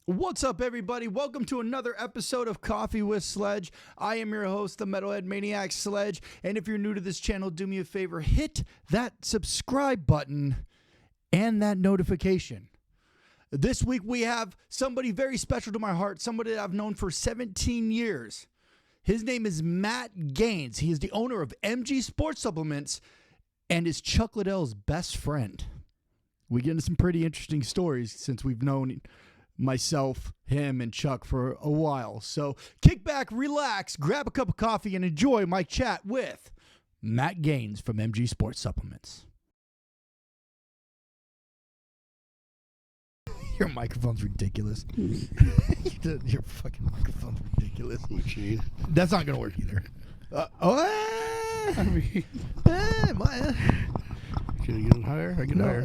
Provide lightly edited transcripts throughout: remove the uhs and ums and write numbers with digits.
What's up, everybody? Welcome to another episode of Coffee with Sledge. I am your host, the Metalhead Maniac Sledge. And if you're new to this channel, do me a favor, hit that subscribe button and that notification. This week we have somebody very special to my heart, somebody that I've known for 17 years. His name is Matt Gaines. He is the owner of MG Sports Supplements and is Chuck Liddell's best friend. We get into some pretty interesting stories since we've known myself, him, and Chuck for a while. So kick back, relax, grab a cup of coffee, and enjoy my chat with Matt Gaines from MG Sports Supplements. Your microphone's ridiculous. Your fucking microphone's ridiculous. Machine. That's not going to work either. Can I get it higher? I get it higher.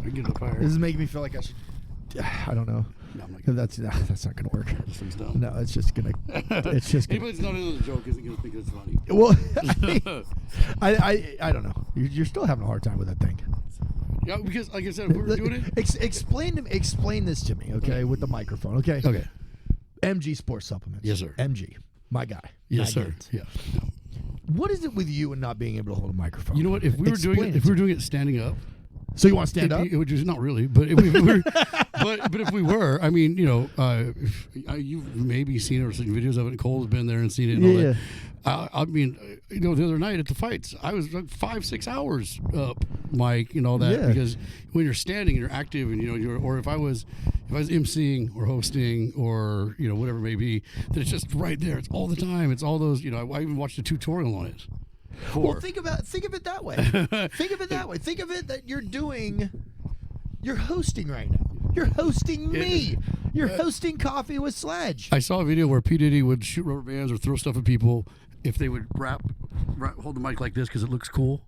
I get it up higher. This is making me feel like I should. I don't know. No, I'm not That's not going to work. This thing's dumb. No, it's just going to. It's just. Anybody that's not into the joke isn't going to think it's funny. Well, I don't know. You're still having a hard time with that thing. Yeah, because like I said, if we were doing it. Explain this to me, okay, with the microphone, okay? Okay. MG Sports Supplements. Yes, sir. MG, my guy. Yes, Matt sir. Gaines. Yeah. No. What is it with you and not being able to hold a microphone? You know what? If we were doing it standing up, so you want to stand up? which is not really, but if we were, but if we were, I mean, you know, you've maybe seen or seen videos of it. Cole's been there and seen it. And all that. I mean, you know, the other night at the fights, I was like 5-6 hours up, Mike, and all that. Yeah. Because when you're standing and you're active, and you know, or if I was emceeing or hosting or you know whatever it may be, then it's just right there. It's all the time. It's all those. You know, I even watched a tutorial on it. Well, think of it that way. Think of it that way. Think of it that you're hosting right now. You're hosting me. You're hosting Coffee with Sledge. I saw a video where P. Diddy would shoot rubber bands or throw stuff at people if they would hold the mic like this because it looks cool.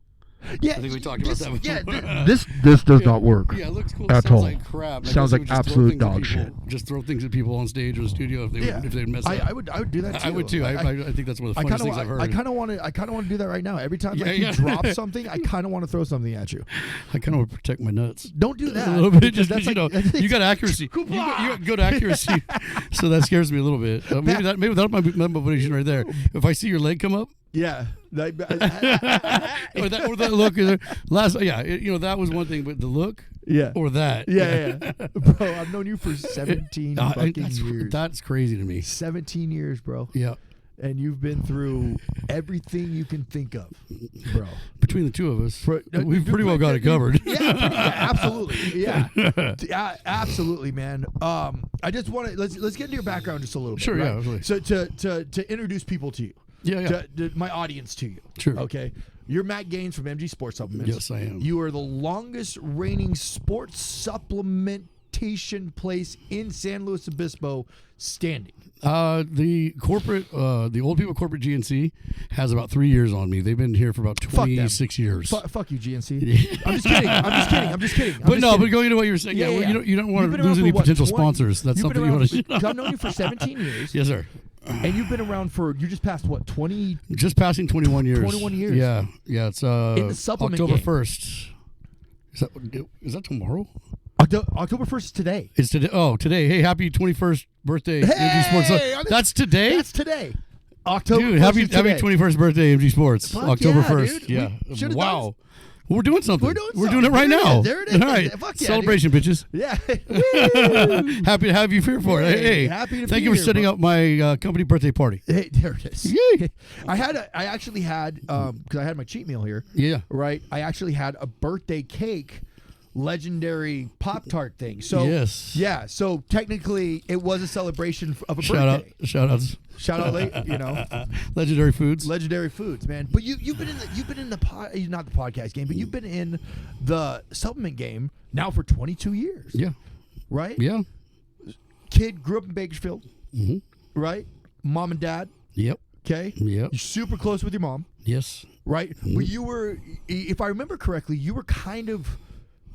Yeah, I think we talked about that before. Yeah, This does not work. Yeah, it looks cool. At It sounds all. like crap. Sounds I like guess they would just throw absolute things at dog people. Just throw things at people on stage or the studio if they'd mess up. I would do that too. I would too. I think that's one of the funniest things I've heard. I kind of want to do that right now. Every time you Yeah. drop something, I kind of want to throw something at you. I kind of want to protect my nuts. Don't do that. A little bit, because just because you got accuracy. You got good accuracy, so that scares me a little bit. Maybe that might be my motivation right there. If I see your leg come up, yeah, or that look, you know that was one thing, but the look, yeah, or that, yeah. Bro, I've known you for 17 fucking years. That's crazy to me. 17 years, bro. Yeah. And you've been through everything you can think of, bro. Between the two of us, we've pretty well got it covered. Yeah, absolutely. Yeah, absolutely, man. I just want to let's get into your background just a little bit. Sure, right? yeah. Absolutely. So to introduce people to you. Yeah. To my audience to you. Sure. Okay. You're Matt Gaines from MG Sports Supplements. Yes, I am. You are the longest reigning sports supplementation place in San Luis Obispo standing. The old people corporate GNC has about 3 years on me. They've been here for about 26 years. Fuck you, GNC. I'm just kidding. But going into what you were saying, you don't want to lose any potential sponsors. That's something you want to. I've known you for 17 years. Yes, sir. And you've been around you just passed what, 20? Just passing 21 years. 21 years. Yeah. It's in the supplement October game. 1st. Is that tomorrow? October 1st is today. It's today. Oh, today. Hey, happy 21st birthday, MG Sports. That's today? That's today. October 1st Dude, happy is today. 21st birthday, MG Sports. Fuck October yeah, 1st. dude. Yeah. We wow. We're doing something. We're doing it right now. There it is. All right. Fuck yeah, Celebration, bitches. Yeah. Happy to have you here for it. Hey, happy to thank be you for here, setting bro. up my company birthday party. Hey, there it is. Yay. I actually had because I had my cheat meal here. Yeah. Right. I actually had a birthday cake, legendary Pop-Tart thing. So yes. Yeah. So technically, it was a celebration of a birthday. Shout outs. Shout out, Legendary Foods. Legendary Foods, man. But you've been in the not the podcast game, but you've been in the supplement game now for 22 years. Yeah. Right? Yeah. Kid grew up in Bakersfield. Mm-hmm. Right? Mom and dad. Yep. Okay. Yep. You're super close with your mom. Yes. Right? Mm-hmm. But you were, if I remember correctly, you were kind of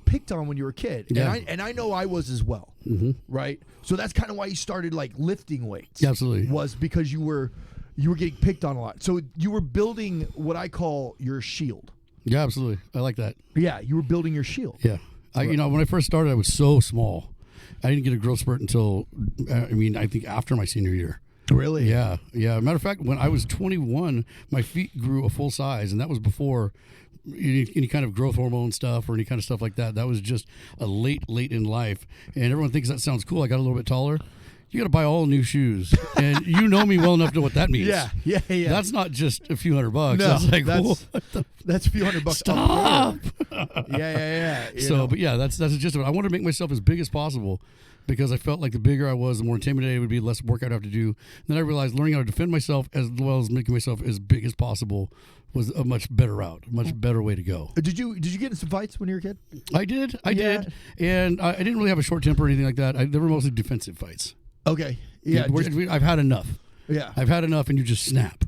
picked on when you were a kid. Yeah. And I know I was as well. Mm-hmm. Right? So that's kind of why you started like lifting weights. Yeah, absolutely. Was because you were getting picked on a lot. So you were building what I call your shield. Yeah, absolutely. I like that. Yeah, you were building your shield. Yeah. When I first started, I was so small. I didn't get a growth spurt until, I think after my senior year. Really? Yeah. Matter of fact, when I was 21, my feet grew a full size, and that was before any kind of growth hormone stuff or any kind of stuff like that. That was just a late in life. And everyone thinks that sounds cool. I got a little bit taller. You got to buy all new shoes, and you know me well enough to know what that means. Yeah. That's not just a few $100. No, that's like, that's a few $100. Stop. Yeah. But yeah, that's just what I wanted to make myself as big as possible, because I felt like the bigger I was, the more intimidated it would be, less work I'd have to do. Then I realized learning how to defend myself as well as making myself as big as possible was a much better route, a much better way to go. Did you get in some fights when you were a kid? I did, and I didn't really have a short temper or anything like that. They were mostly defensive fights. Okay. Yeah. I've had enough. Yeah. I've had enough, and you just snap.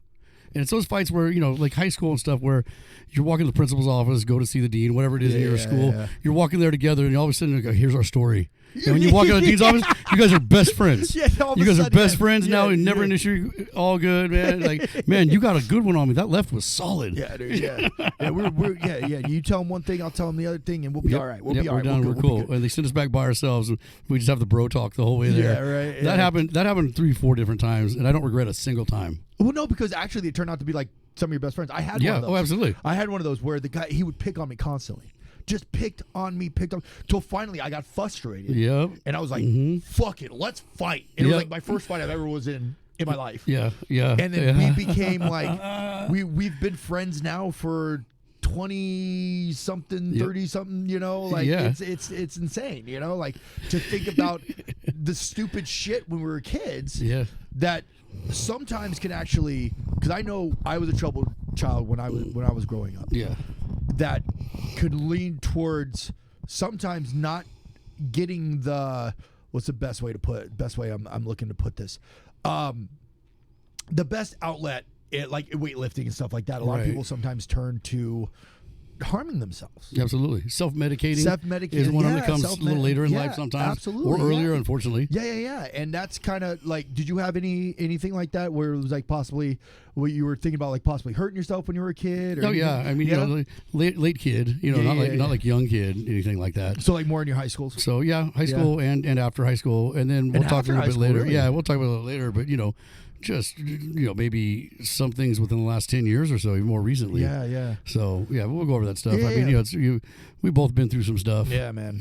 And it's those fights where, like high school and stuff, where you're walking to the principal's office, go to see the dean, whatever it is in your school. Yeah. You're walking there together, and all of a sudden, you go, here's our story. And when you walk out of the dean's office, you guys are best friends. Yeah, you guys are best friends now, and never an issue. All good, man. Like, man, you got a good one on me. That left was solid. Yeah, dude. Yeah, we're. You tell them one thing, I'll tell them the other thing, and we'll be all right. We'll be all right. We're done. We're cool. And they send us back by ourselves, and we just have the bro talk the whole way there. Yeah, right. That happened 3-4 different times, and I don't regret a single time. Well, no, because actually they turned out to be like some of your best friends. I had one of those. Oh, absolutely. I had one of those where the guy, he would pick on me constantly. Just picked on me, till finally I got frustrated. Yep. And I was like, fuck it, let's fight. And it was like my first fight I've ever was in my life. Yeah. And then we became like, we've been friends now for 20-something, 30-something, it's insane, like to think about the stupid shit when we were kids that sometimes can actually, because I know I was a troubled child when I was growing up. Yeah. That could lean towards sometimes not getting what's the best way I'm looking to put this, the best outlet, like weightlifting and stuff like that. A lot of people sometimes turn to harming themselves. Absolutely. Self-medicating is one that comes a little later in life sometimes. Absolutely. Or earlier, unfortunately. Yeah. And that's kind of like, did you have anything like that where it was like possibly what you were thinking about, like possibly hurting yourself when you were a kid? Or yeah. I mean, late kid, not like young kid, anything like that. So like more in your high schools? So high school and after high school. And then we'll talk a little bit later. Really? Yeah, we'll talk about it later. But, just maybe some things within the last 10 years or so, even more recently. Yeah. So we'll go over that stuff. I mean, we've both been through some stuff. Yeah, man.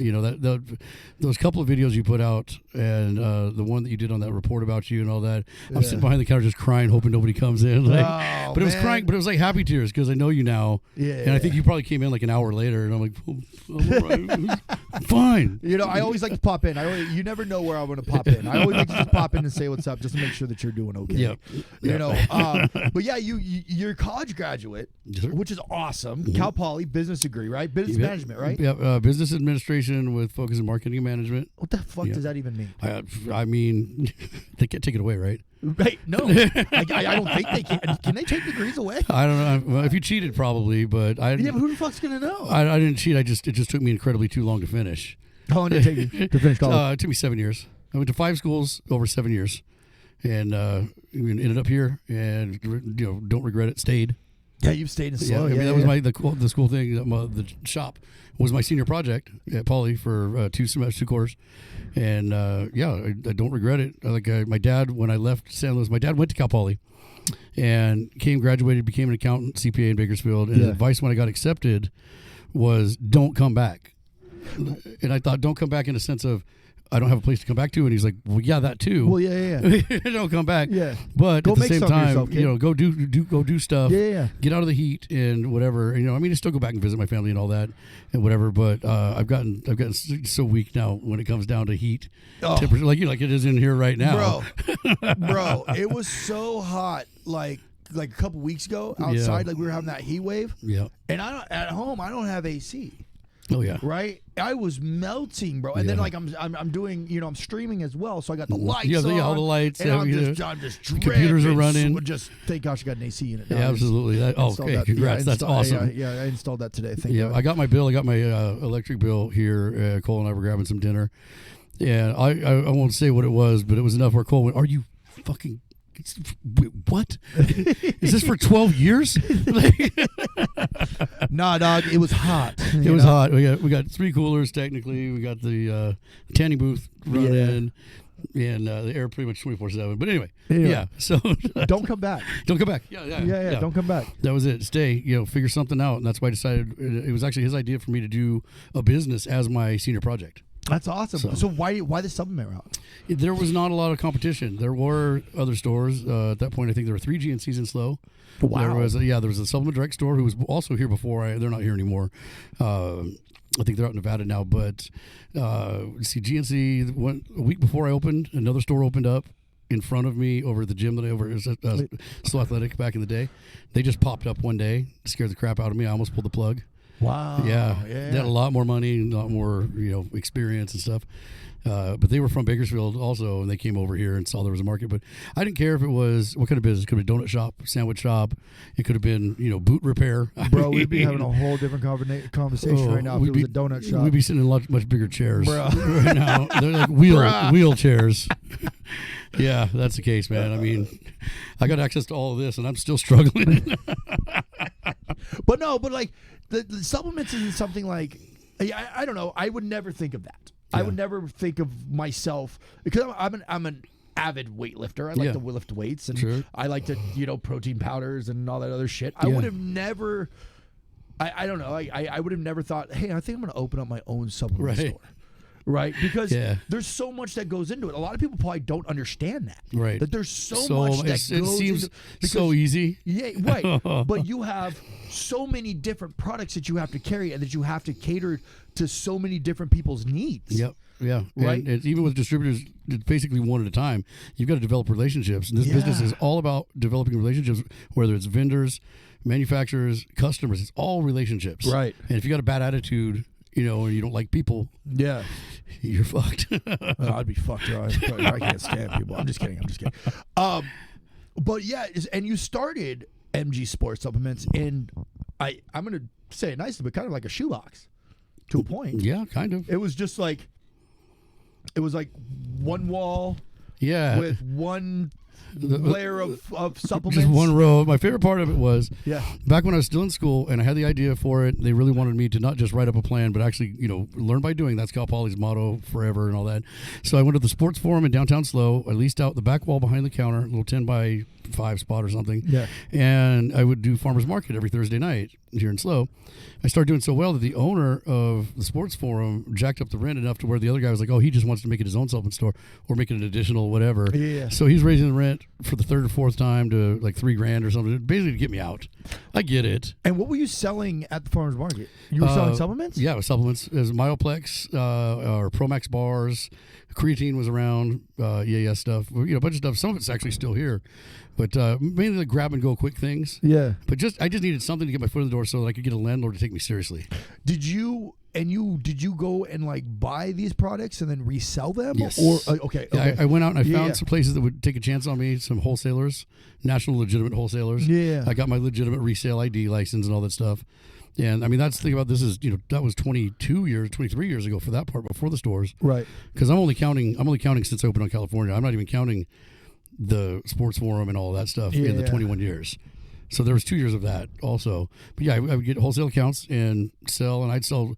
Those couple of videos you put out, and the one that you did on that report about you and all that. I'm sitting behind the counter just crying, hoping nobody comes in. But it was crying, but it was like happy tears because I know you now. Yeah. And I think you probably came in like an hour later, and I'm like, I'm all right. I'm fine. I always like to pop in. You never know where I'm going to pop in. I always like to just pop in and say what's up, just to make sure that you're doing okay. Yep. But yeah, you're a college graduate, which is awesome. Mm-hmm. Cal Poly, business degree, right? Business management, right? Yeah, business administration with focus in marketing and management. What the fuck does that even mean? I mean, they can't take it away, right? Right? No, I don't think they can. Can they take degrees away? I don't know. Well, if you cheated, probably, but I. Yeah, but who the fuck's gonna know? I didn't cheat. It just took me incredibly too long to finish. How long did it take you to finish college? It took me 7 years. I went to 5 schools over 7 years, and ended up here, and don't regret it. Stayed. Yeah, you've stayed in slow. I mean, that was the school thing. The shop was my senior project at Poly for 2 quarters, and I don't regret it. My dad, when I left San Luis, my dad went to Cal Poly, and graduated, became an accountant, CPA in Bakersfield. And the advice when I got accepted was, don't come back. And I thought, don't come back in a sense of, I don't have a place to come back to. And he's like, well, yeah, that too. Well, yeah. Don't come back. Yeah. But go at the same time, yourself, go do stuff. Yeah. Get out of the heat and whatever. I still go back and visit my family and all that and whatever. But I've gotten so weak now when it comes down to heat temperature, like it is in here right now. Bro, it was so hot, like a couple weeks ago outside. Like we were having that heat wave. Yeah. And at home I don't have AC. Oh yeah. Right? I was melting, bro. And then like I'm doing, I'm streaming as well, so I got the lights on. Yeah, all the lights. And I'm just dripping. Computers are running. Just thank gosh I got an AC unit now. Yeah, absolutely. Okay, congrats. That's awesome. Yeah, I installed that today. Thank you. God. I got my bill. I got my electric bill here. Cole and I were grabbing some dinner. And I won't say what it was, but it was enough where Cole went, are you fucking Wait, what? Is this for 12 years? Nah, dog, it was hot. It was hot. We got 3 coolers technically. We got the tanning booth running, and the air pretty much 24/7. But anyway, yeah. So don't come back. Don't come back. Yeah. Don't come back. That was it. Stay. Figure something out, and that's why I decided it was actually his idea for me to do a business as my senior project. That's awesome. So why the supplement route? There was not a lot of competition. There were other stores at that point. I think there were 3 GNCs in SLO. Wow. There was a Supplement Direct store who was also here before. They're not here anymore. I think they're out in Nevada now. But see, GNC a week before I opened, another store opened up in front of me over at the gym that I was SLO Athletic back in the day. They just popped up one day, scared the crap out of me. I almost pulled the plug. Wow. Yeah. They had a lot more money, a lot more experience and stuff. But they were from Bakersfield also, and they came over here and saw there was a market. But I didn't care if it was what kind of business. It could have been donut shop, sandwich shop. It could have been boot repair. Bro, we'd be having a whole different conversation right now if it was a donut shop. We'd be sitting in much bigger chairs right now. They're like wheel chairs. Yeah, that's the case, man. I mean, I got access to all of this, and I'm still struggling. But like the supplements isn't something like I don't know. I would never think of that. Yeah. I would never think of myself because I'm an avid weightlifter. I like to lift weights, and I like to protein powders and all that other shit. I would have never. I don't know. I would have never thought, hey, I think I'm going to open up my own supplement store. Right, because there's so much that goes into it. A lot of people probably don't understand that. Right, that there's so much that goes into it. It seems so easy. Yeah, right. But you have so many different products that you have to carry, and that you have to cater to so many different people's needs. Yep. Yeah. Right. And even with distributors, it's basically one at a time. You've got to develop relationships, and this business is all about developing relationships. Whether it's vendors, manufacturers, customers, it's all relationships. Right. And if you got a bad attitude, and you don't like people, you're fucked. I'd be fucked. I can't stand people. I'm just kidding. But yeah, and you started MG Sports Supplements, and I'm going to say it nicely, but kind of like a shoebox to a point. Yeah, kind of. It was just like, one wall with one layer of supplements. Just one row. My favorite part of it was back when I was still in school and I had the idea for it. They really wanted me to not just write up a plan, but actually, learn by doing. That's Cal Poly's motto forever and all that. So I went to the sports forum in downtown SLO. I leased out the back wall behind the counter, a little 10x5 spot or something. Yeah. And I would do farmers market every Thursday night here in SLO. I started doing so well that the owner of the sports forum jacked up the rent enough to where the other guy was like, oh, he just wants to make it his own supplement store or make it an additional whatever. Yeah. So he's raising the rent for the 3rd or 4th time to like $3,000 or something, basically to get me out. I get it. And what were you selling at the farmers market? You were selling supplements? Yeah, it was supplements. It was Myoplex or Promax bars. Creatine was around. Stuff. A bunch of stuff. Some of it's actually still here. But mainly the grab and go quick things. Yeah. But I just needed something to get my foot in the door so that I could get a landlord to take me seriously. Did you go and like buy these products and then resell them? Yes. Or okay. Yeah, I went out and I found some places that would take a chance on me, some wholesalers, national legitimate wholesalers. Yeah. I got my legitimate resale ID license and all that stuff. And I mean, that's the thing about this is, that was 23 years ago for that part before the stores. Right. Because I'm only counting since I opened on California. I'm not even counting the sports forum and all that stuff in the 21 years. So there was 2 years of that also. But yeah, I would get wholesale accounts and sell, and I'd sell.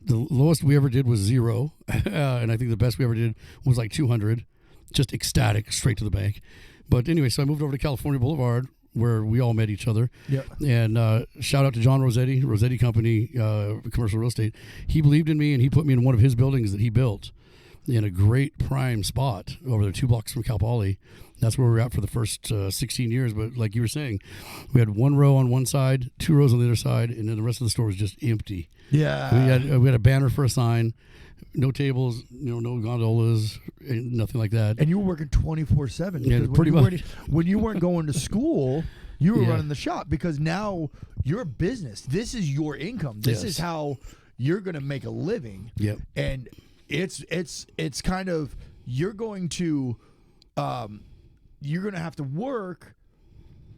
The lowest we ever did was 0, and I think the best we ever did was like 200, just ecstatic, straight to the bank. But anyway, so I moved over to California Boulevard, where we all met each other. Yep. And shout out to John Rossetti Company, commercial real estate. He believed in me, and he put me in one of his buildings that he built in a great prime spot over there, 2 blocks from Cal Poly. That's where we were at for the first 16 years. But like you were saying, we had 1 row on one side, 2 rows on the other side, and then the rest of the store was just empty. Yeah. We had a banner for a sign, no tables, no gondolas, nothing like that. And you were working 24/7. Yeah, pretty much. When you weren't going to school, you were running the shop because now you're a business. This is your income. This is how you're going to make a living. Yep. And it's kind of you're going to have to work,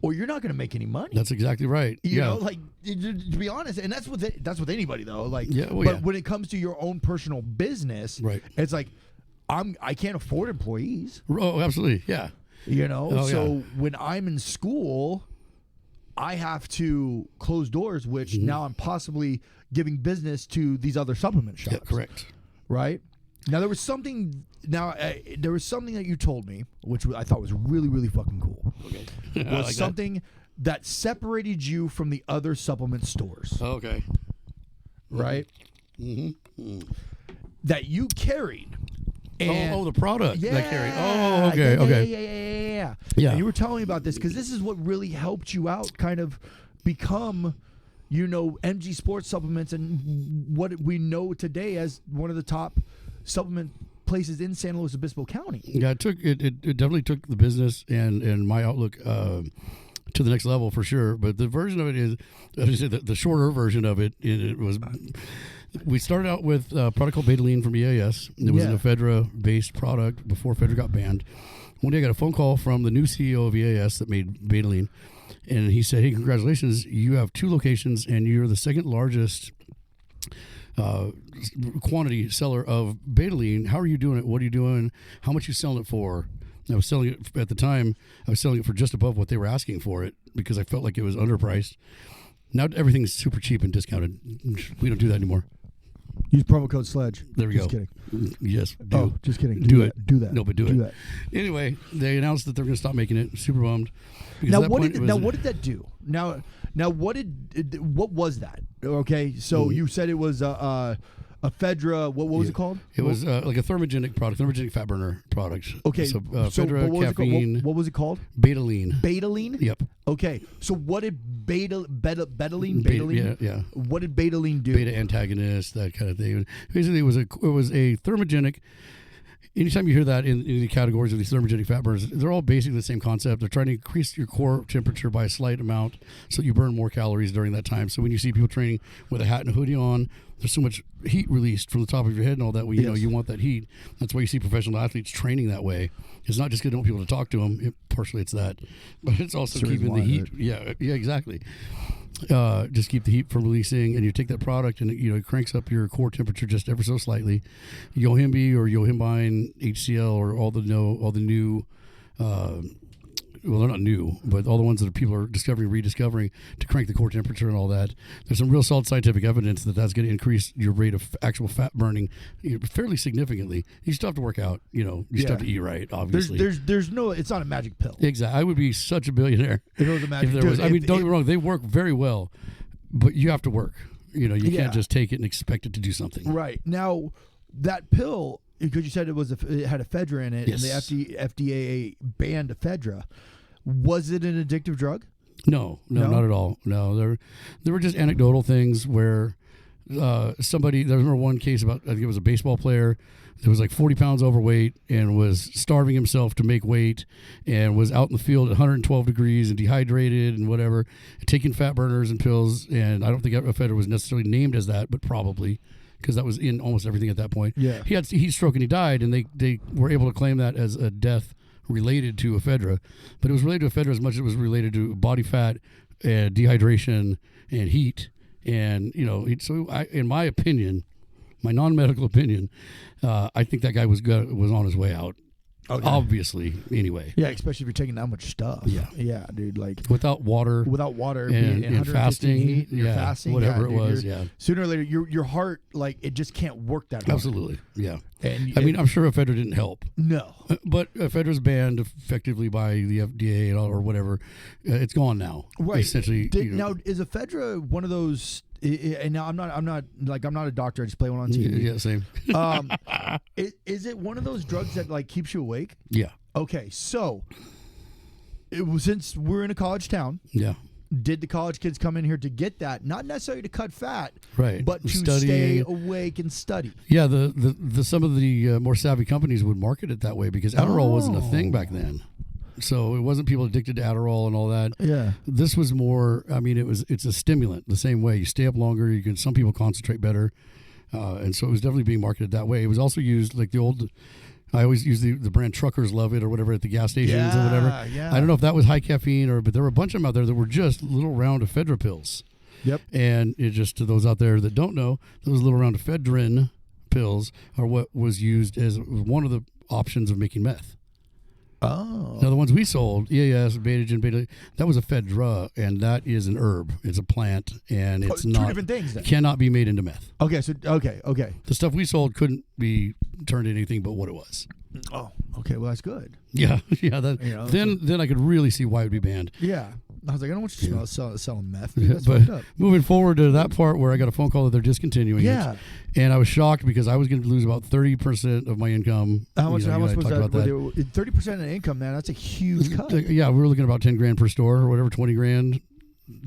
or you're not going to make any money. That's exactly right. You know, like to be honest, and that's with anybody though. Like, when it comes to your own personal business, right? It's like I can't afford employees. Oh, absolutely, yeah. You know, Oh, so yeah. when I'm in school, I have to close doors, which now I'm possibly giving business to these other supplement shops. Yeah, correct. Right? Now there was something. There was something that you told me, which I thought was really, really fucking cool. Okay. Was Like something that separated you from the other supplement stores, that? Okay. right? Mm-hmm. That you carried. And Oh, the product yeah, that carried. Oh, okay, yeah, okay. Yeah. Yeah. And you were telling me about this because this is what really helped you out, kind of become, MG Sports Supplements and what we know today as one of the top supplement places in San Luis Obispo County. Yeah, it definitely took the business and my outlook to the next level for sure. But the version of it is, as I said, the shorter version of it. It was. We started out with a product called Betaline from EAS. It was an ephedra-based product before ephedra got banned. One day I got a phone call from the new CEO of EAS that made Betaline, and he said, "Hey, congratulations! You have 2 locations, and you're the second largest quantity seller of Betaline. How are you doing it? What are you doing? How much you selling it for?" And I was selling it at the time. I was selling it for just above what they were asking for it because I felt like it was underpriced. Now everything's super cheap and discounted. We don't do that anymore. Use promo code SLEDGE. There we Just go. kidding. Yes. Do. Oh, just kidding. Do that. it. Do that. No, but do Do it. that. Anyway, they announced that they're going to stop making it. Super bummed. Because Now at that what point did it was- what did that do? Now what was that? Okay, so you said it was ephedra. What was it called? It was like a thermogenic product, thermogenic fat burner product. Okay, So, but ephedra, what was it called? caffeine, What was it called? Betaline. Betaline. Yep. Okay, so what did betaline? Beta, yeah. What did betaline do? Beta antagonist, that kind of thing. Basically, it was a thermogenic. Anytime you hear that in the categories of these thermogenic fat burners, they're all basically the same concept. They're trying to increase your core temperature by a slight amount so you burn more calories during that time. So when you see people training with a hat and a hoodie on, there's so much heat released from the top of your head and all that. You want that heat. That's why you see professional athletes training that way. It's not just because they don't want people to talk to them. Partially it's that, but it's also That's the keeping the reason heat. why, Yeah, exactly. Just keep the heat from releasing, and you take that product and it cranks up your core temperature just ever so slightly. Yohimbe or Yohimbine HCl or all the new well, they're not new, but all the ones that people are discovering, rediscovering to crank the core temperature and all that. There's some real solid scientific evidence that that's going to increase your rate of actual fat burning fairly significantly. You still have to work out, you still have to eat right, obviously. There's no. It's not a magic pill. Exactly. I would be such a billionaire If it was a magic if there pill. was. I mean, don't get me wrong, they work very well, but you have to work. You Yeah. can't just take it and expect it to do something. Right now, that pill, because you said it had ephedra in it, Yes. and the FDA banned ephedra. Was it an addictive drug? No, not at all. No, there were just anecdotal things where somebody. There was one case about, I think it was a baseball player that was like 40 pounds overweight and was starving himself to make weight and was out in the field at 112 degrees and dehydrated and whatever, taking fat burners and pills. And I don't think ephedra was necessarily named as that, but probably because that was in almost everything at that point. Yeah. He had heat stroke and he died, and they were able to claim that as a death related to ephedra, but it was related to ephedra as much as it was related to body fat and dehydration and heat. And so in my opinion, my non-medical opinion, I think that guy was on his way out. Okay. Obviously, anyway. Yeah, especially if you're taking that much stuff. Yeah, dude. Like without water and fasting, heat, you're fasting, whatever it dude, was. Yeah, sooner or later, your heart, like, it just can't work that hard. absolutely. Yeah, And I mean, I'm sure ephedra didn't help. no. But ephedra is banned effectively by the FDA or whatever. It's gone now. Right. Essentially. Now, is ephedra one of those? And now I'm not a doctor. I just play one on TV. Yeah, same. Is it one of those drugs that like keeps you awake? Yeah. Okay, so since we're in a college town, Yeah. did the college kids come in here to get that? Not necessarily to cut fat, Right. but to Studying. stay awake and study. Yeah, the some of the more savvy companies would market it that way because Adderall wasn't a thing back then. So it wasn't people addicted to Adderall and all that. Yeah. This was more, I mean, it's a stimulant the same way. You stay up longer, some people concentrate better. And so it was definitely being marketed that way. It was also used like I always use the brand Truckers Love It or whatever at the gas stations or whatever. Yeah. I don't know if that was high caffeine but there were a bunch of them out there that were just little round ephedra pills. Yep. And it just, to those out there that don't know, those little round ephedrine pills are what was used as one of the options of making meth. Oh. Now the ones we sold, EAS, Betagen, Beta, that was ephedra, and that is an herb. It's a plant, and it's two not different things then. Cannot be made into meth. Okay, so okay. The stuff we sold couldn't be turned into anything but what it was. Oh, okay. Well, that's good. Yeah, yeah. That, You know, then I could really see why it would be banned. Yeah. I was like, I don't want you to selling meth. Dude, that's But fucked up. moving forward to that part where I got a phone call that they're discontinuing Yeah. it, and I was shocked because I was going to lose about 30% of my income. How much? You know, How much was talked that? about 30% of income, man. That's a huge cut. Yeah, we were looking at about 10 grand per store or whatever, 20 grand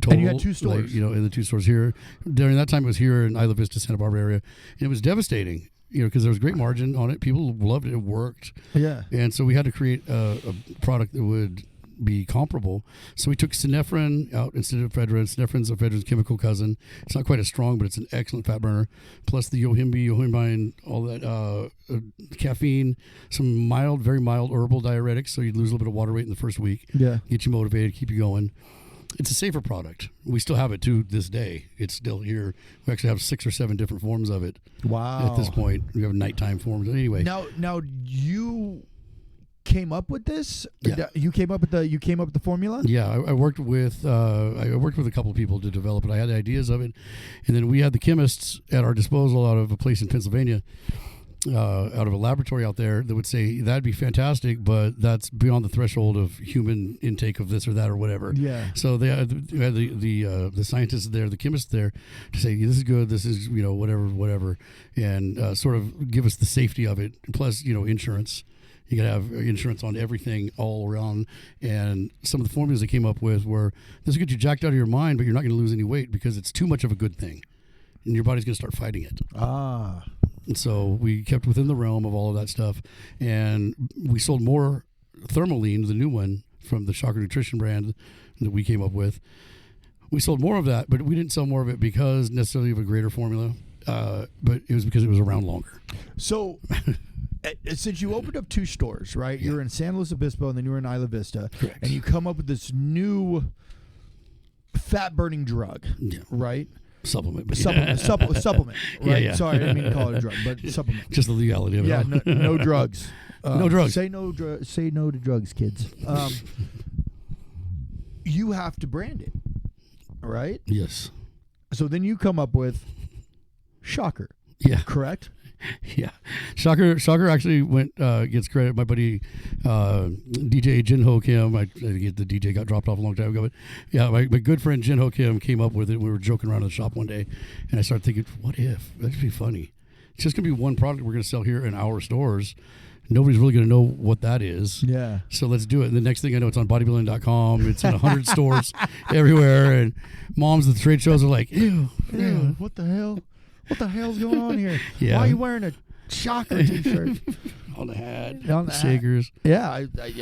total. And you had two stores. Like, in the two stores here. During that time, it was here in Isla Vista, Santa Barbara area, and it was devastating. Because there was great margin on it. People loved it. It worked. Yeah. And so we had to create a product that would be comparable. So we took Synephrine out instead of ephedra. Synephrine is ephedra's chemical cousin. It's not quite as strong, but it's an excellent fat burner. Plus the yohimbine, all that caffeine, some very mild herbal diuretics. So you'd lose a little bit of water weight in the first week. Yeah. Get you motivated, keep you going. It's a safer product. We still have it to this day. It's still here. We actually have 6 or 7 different forms of it. Wow. At this point, we have nighttime forms. Anyway, Now you came up with this? Yeah. You came up with the formula? yeah, I worked with a couple of people to develop it. I had the ideas of it, and then we had the chemists at our disposal out of a place in Pennsylvania. Out of a laboratory out there that would say that'd be fantastic, but that's beyond the threshold of human intake of this or that or whatever. Yeah. So they had the scientists there, the chemists there, to say this is good, this is whatever, and sort of give us the safety of it. Plus, insurance. You got to have insurance on everything all around. And some of the formulas they came up with were this will get you jacked out of your mind, but you're not going to lose any weight because it's too much of a good thing, and your body's going to start fighting it. Ah. And so we kept within the realm of all of that stuff, and we sold more Thermoline, the new one from the Shocker Nutrition brand that we came up with. We sold more of that, but we didn't sell more of it because necessarily of a greater formula, but it was because it was around longer. So, since you opened up 2 stores, right? Yeah. You're in San Luis Obispo, and then you were in Isla Vista, Correct. and you come up with this new fat-burning drug, Yeah. right? Supplement. But Supplement, right? Yeah. Sorry, I didn't mean to call it a drug, but supplement. Just the legality of it. Yeah, all. no drugs. No drugs. Say no to drugs, kids. You have to brand it, right? Yes. So then you come up with Shocker, Yeah. correct? Yeah. Shocker actually gets credit. My buddy DJ Jinho Kim, I think the DJ got dropped off a long time ago, but yeah, my good friend Jinho Kim came up with it. We were joking around in the shop one day, and I started thinking, what if? That'd be funny. It's just going to be one product we're going to sell here in our stores. Nobody's really going to know what that is. Yeah. So let's do it. And the next thing I know, it's on bodybuilding.com. It's in 100 stores everywhere. And moms at the trade shows are like, ew. What the hell? What the hell's going on here? Yeah. Why are you wearing a Shocker t-shirt? On the hat. On the hat. Shakers. Yeah, I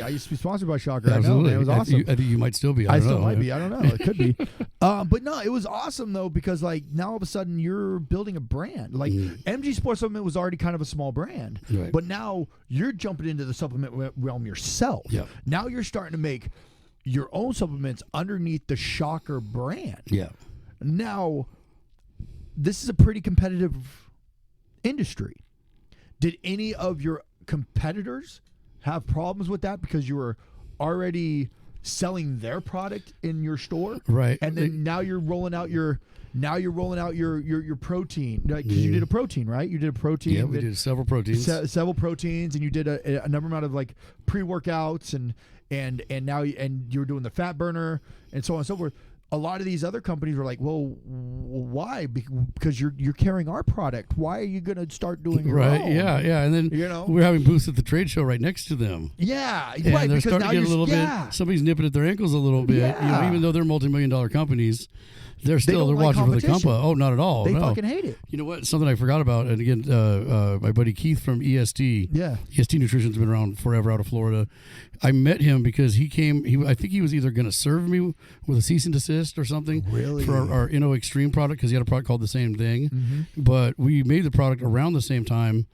used to be sponsored by Shocker. Absolutely. I know, man. It was awesome. I think you might still be. I don't still know. might be. I don't know. It could be. But no, it was awesome though, because like now all of a sudden you're building a brand. Like MG Sports Supplement was already kind of a small brand, Right. but now you're jumping into the supplement realm yourself. Yeah. Now you're starting to make your own supplements underneath the Shocker brand. Yeah. Now, this is a pretty competitive industry. Did any of your competitors have problems with that because you were already selling their product in your store? Right. And then now you're rolling out your protein, because you did a protein, right? You did a protein. Yeah, we did several proteins. Several proteins, and you did a number amount of like pre-workouts and now you were doing the fat burner and so on and so forth. A lot of these other companies were like, well, why? Because you're carrying our product. Why are you going to start doing your Right. own? Yeah. And then we're having booths at the trade show right next to them. Yeah. And right. they're Because starting now to get a you're little bit. Somebody's nipping at their ankles a little bit. Yeah. Even though they're multi-million-dollar companies, they're don't like watching for the competition. compa. Oh, not at all. They no. fucking hate it. You know what? Something I forgot about, and again, my buddy Keith from EST. Yeah. EST Nutrition's been around forever out of Florida. I met him because he came. I think he was either going to serve me with a cease and desist or something Really? for our Inno Extreme product, because he had a product called the same thing. Mm-hmm. But we made the product around the same time.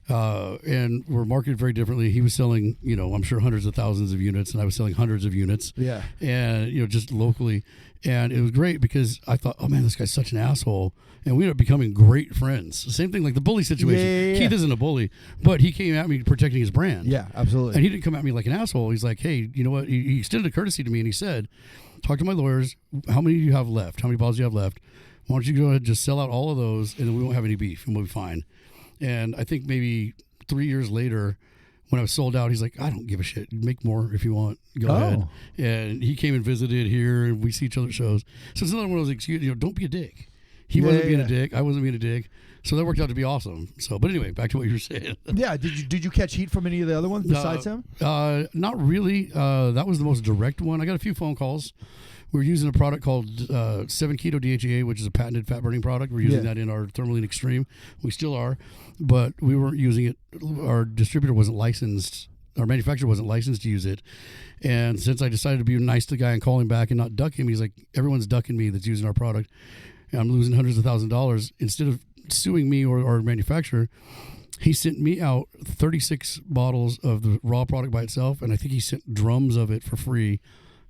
and were marketed very differently. He was selling, I'm sure hundreds of thousands of units, and I was selling hundreds of units. Yeah. And, just locally. And it was great because I thought, oh man, this guy's such an asshole. And we ended up becoming great friends. Same thing like the bully situation. Yeah. Keith isn't a bully, but he came at me protecting his brand. Yeah, absolutely. And he didn't come at me like an asshole. He's like, hey, you know what? He extended a courtesy to me and he said, talk to my lawyers. How many do you have left? How many bottles do you have left? Why don't you go ahead and just sell out all of those and then we won't have any beef and we'll be fine. And I think maybe 3 years later, when I was sold out, he's like, I don't give a shit. Make more if you want. Go ahead. And he came and visited here, and we see each other at shows. So it's another one of those excuses, don't be a dick. He wasn't being a dick. I wasn't being a dick. So that worked out to be awesome. So, but anyway, back to what you were saying. Yeah. Did you catch heat from any of the other ones besides him? Not really. That was the most direct one. I got a few phone calls. We were using a product called 7-Keto DHEA, which is a patented fat-burning product. We're using that in our Thermaline Extreme. We still are, but we weren't using it. Our distributor wasn't licensed. Our manufacturer wasn't licensed to use it. And since I decided to be nice to the guy and call him back and not duck him, he's like, everyone's ducking me that's using our product. And I'm losing hundreds of thousands of dollars. Instead of suing me or our manufacturer, he sent me out 36 bottles of the raw product by itself, and I think he sent drums of it for free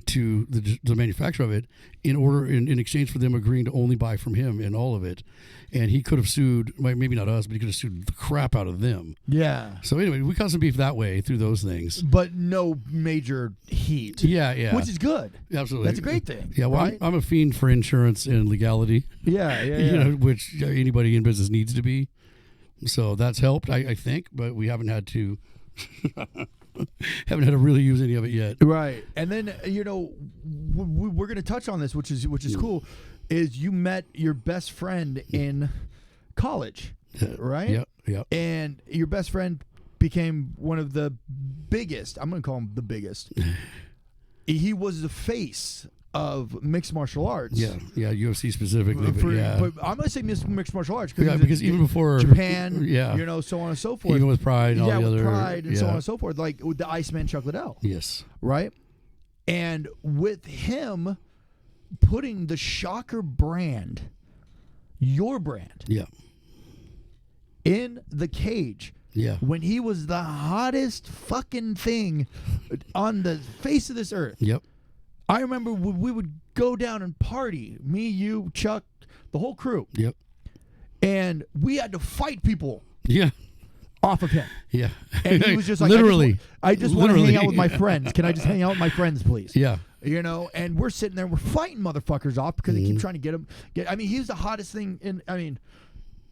to the manufacturer of it in exchange for them agreeing to only buy from him and all of it. And he could have sued, maybe not us, but he could have sued the crap out of them. Yeah. So anyway, we caused some beef that way through those things. But no major heat. Yeah. Which is good. Absolutely. That's a great thing. Yeah, well, right? I'm a fiend for insurance and legality. Yeah. Which anybody in business needs to be. So that's helped, I think, but we haven't had to... haven't had to really use any of it yet. Right. And then, we're going to touch on this, which is cool, is you met your best friend in college, right? Yeah. And your best friend became one of the biggest, I'm going to call him the biggest. He was the face of mixed martial arts. Yeah, UFC specifically. But I'm going to say mixed martial arts. Because even before Japan, so on and so forth. Even with Pride and all the other. Pride and so on and so forth. Like with the Iceman Chuck Liddell. Yes. Right? And with him putting the Shocker brand, your brand, in the cage. Yeah. When he was the hottest fucking thing on the face of this earth. Yep. I remember we would go down and party, me, you, Chuck, the whole crew. Yep. And we had to fight people. Yeah. Off of him. Yeah. And he was just like, literally. I just want to hang out with my friends. Can I just hang out with my friends, please? Yeah. And we're sitting there, we're fighting motherfuckers off because they keep trying to get him. He was the hottest thing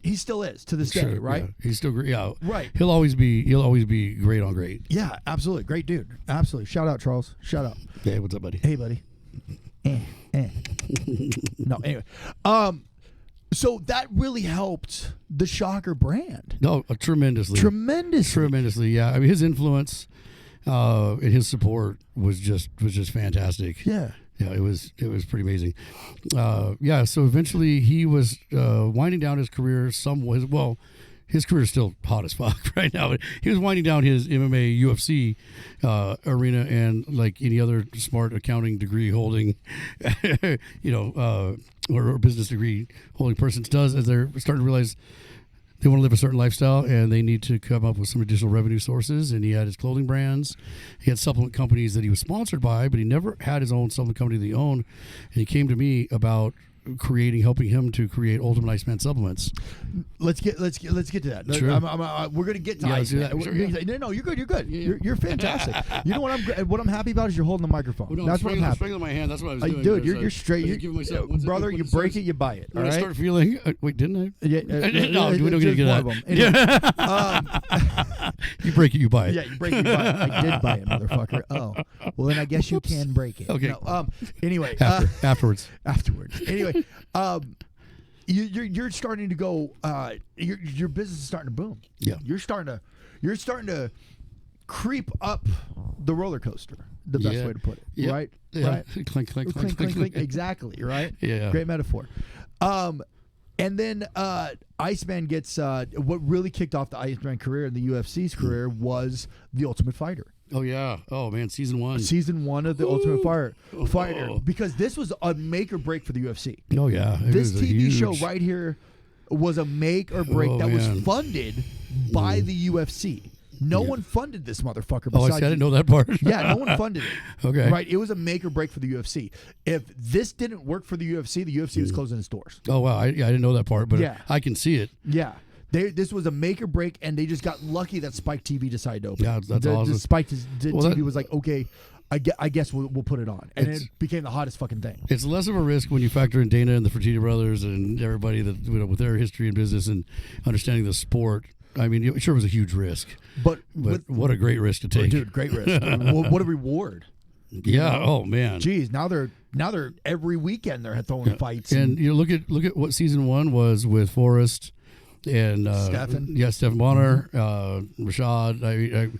he still is to this day, right? Yeah. He's still great. Yeah. Right. He'll always be great on great. Yeah, absolutely. Great dude. Absolutely. Shout out, Charles. Shout out. Hey, what's up, buddy? Hey, buddy. No, anyway. So that really helped the Shocker brand. No, tremendously. Tremendously, yeah. I mean, his influence and his support was just fantastic. Yeah. Yeah, it was pretty amazing. So eventually he was winding down his career his career is still hot as fuck right now. But he was winding down his MMA UFC arena, and like any other smart accounting degree holding, or business degree holding person does, as they're starting to realize they want to live a certain lifestyle and they need to come up with some additional revenue sources. And he had his clothing brands. He had supplement companies that he was sponsored by, but he never had his own supplement company that he owned. And he came to me about helping him to create Ultimate Iceman supplements. Let's get to that. Sure. We're gonna get to Iceman. No, you're good. You're good. You're fantastic. You know what I'm happy about is you're holding the microphone. Well, no, that's what I'm happy. I'm my hand. That's what I was doing. Dude, you're straight. Brother, you break it, you buy it. When I start feeling, wait, didn't I? Yeah. No, we don't get to get that. Anyway, you break it, you buy it. Yeah, you break it, you buy it. I did buy it, motherfucker. Oh, well then I guess you can break it. Okay. No, anyway. Afterwards. Anyway, you're starting to go. Your business is starting to boom. Yeah. You're starting to creep up the roller coaster. The best way to put it. Right. Yeah. Right. Clink, clink, clink, clink, clink. Exactly. Right. Yeah. Great metaphor. And then Iceman gets what really kicked off the Iceman career and the UFC's career was The Ultimate Fighter. Oh yeah. Oh man, season one of the Ultimate Fighter, because this was a make or break for the UFC. Oh yeah. This TV show right here was a make or break was funded by the UFC. No one funded this motherfucker. Oh, I didn't know that part. Yeah, no one funded it. Okay. Right? It was a make or break for the UFC. If this didn't work for the UFC was closing its doors. Oh, wow. I didn't know that part, but I can see it. Yeah. This was a make or break, and they just got lucky that Spike TV decided to open. Yeah, that's awesome. Spike TV was like, okay, I guess we'll put it on. And it became the hottest fucking thing. It's less of a risk when you factor in Dana and the Fertitta brothers and everybody that with their history in business and understanding the sport. I mean, it sure was a huge risk. But what a great risk to take. Dude, great risk. What a reward. Yeah. Oh man. Jeez, now they're every weekend they're throwing fights. And you look at what season 1 was with Forrest and Stephan Bonner, Rashad.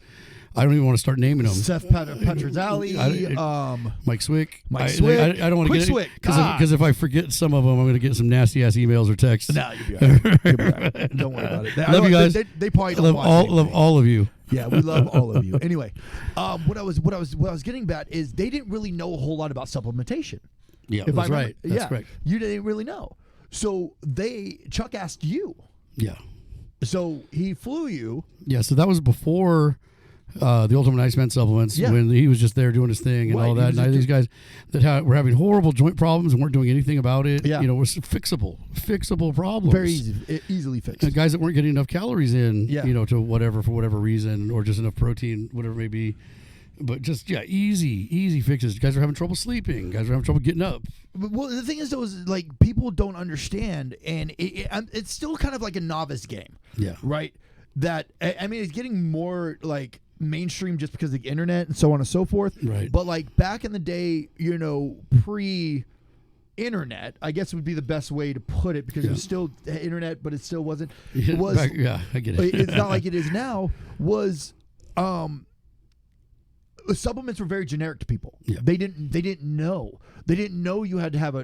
I don't even want to start naming them. Seth Petrozelli, Mike Swick. I don't want to get it because if I forget some of them, I'm going to get some nasty ass emails or texts. No, you'll be all right. You'll be all right. Don't worry about it. Love you guys. They probably don't love all of you. Yeah, we love all of you. Anyway, what I was getting at is they didn't really know a whole lot about supplementation. Yeah, that's right. That's correct. You didn't really know. So Chuck asked you. Yeah. So he flew you. Yeah. So that was before the Ultimate Iceman supplements when he was just there doing his thing and all that. And these guys that were having horrible joint problems and weren't doing anything about it, was fixable problems. Very easily fixed. And guys that weren't getting enough calories in, for whatever reason, or just enough protein, whatever it may be. But just, easy fixes. Guys are having trouble sleeping. Guys are having trouble getting up. Well, the thing is, though, is like people don't understand, and it's still kind of like a novice game. Yeah. Right? That, I mean, it's getting more like mainstream just because of the internet and so on and so forth. Right. But like back in the day, pre-internet, I guess would be the best way to put it because it was still internet, but it still wasn't. It was. I get it. It's not like it is now. Supplements were very generic to people. Yeah. They didn't know. They didn't know you had to have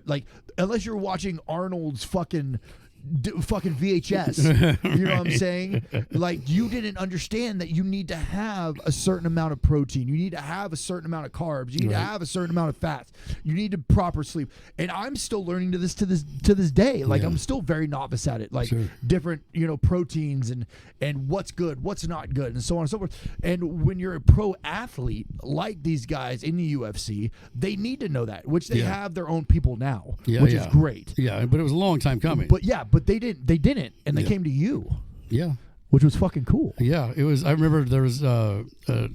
unless you're watching Arnold's fucking VHS. You know what I'm saying? Like, you didn't understand that you need to have a certain amount of protein. You need to have a certain amount of carbs. You need to have a certain amount of fats. You need to proper sleep. And I'm still learning to this day. Like, I'm still very novice at it. Like different, proteins and what's good, what's not good, and so on and so forth. And when you're a pro athlete like these guys in the UFC, they need to know that, which they have their own people now, which is great. Yeah, but it was a long time coming. But they didn't, and they came to you. Yeah. Which was fucking cool. Yeah, it was. I remember there was an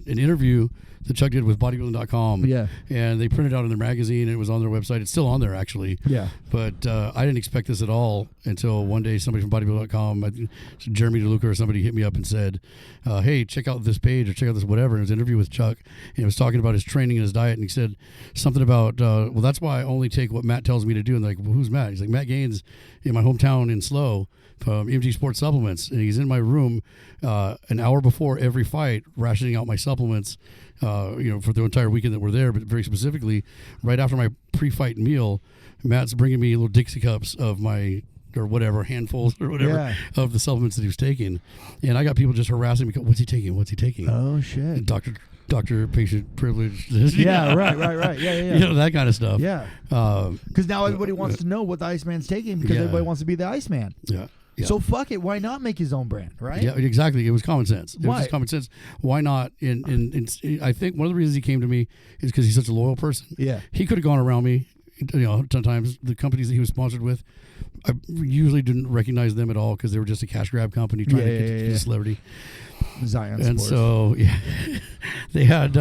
interview that Chuck did with bodybuilding.com. Yeah. And they printed out in their magazine, and it was on their website. It's still on there, actually. Yeah. But I didn't expect this at all until one day somebody from bodybuilding.com, Jeremy DeLuca or somebody, hit me up and said, hey, check out this page or check out this whatever. And it was an interview with Chuck, and it was talking about his training and his diet. And he said something about, well, that's why I only take what Matt tells me to do. And they're like, well, who's Matt? He's like, Matt Gaines in my hometown in SLO. MG Sports Supplements, and he's in my room an hour before every fight, rationing out my supplements, for the entire weekend that we're there. But very specifically, right after my pre-fight meal, Matt's bringing me little Dixie cups of my handfuls or whatever of the supplements that he was taking, and I got people just harassing me. What's he taking? What's he taking? Oh shit! Doctor, patient privilege. Yeah, right. Yeah. That kind of stuff. Yeah. Because now everybody wants to know what the Iceman's taking because everybody wants to be the Iceman. Yeah. Yeah. So fuck it. Why not make his own brand, right? Yeah, exactly. It was common sense. It was just common sense. Why not? I think one of the reasons he came to me is because he's such a loyal person. Yeah. He could have gone around me. Sometimes the companies that he was sponsored with, I usually didn't recognize them at all because they were just a cash grab company trying to get a celebrity. Zion and Sports. So they had.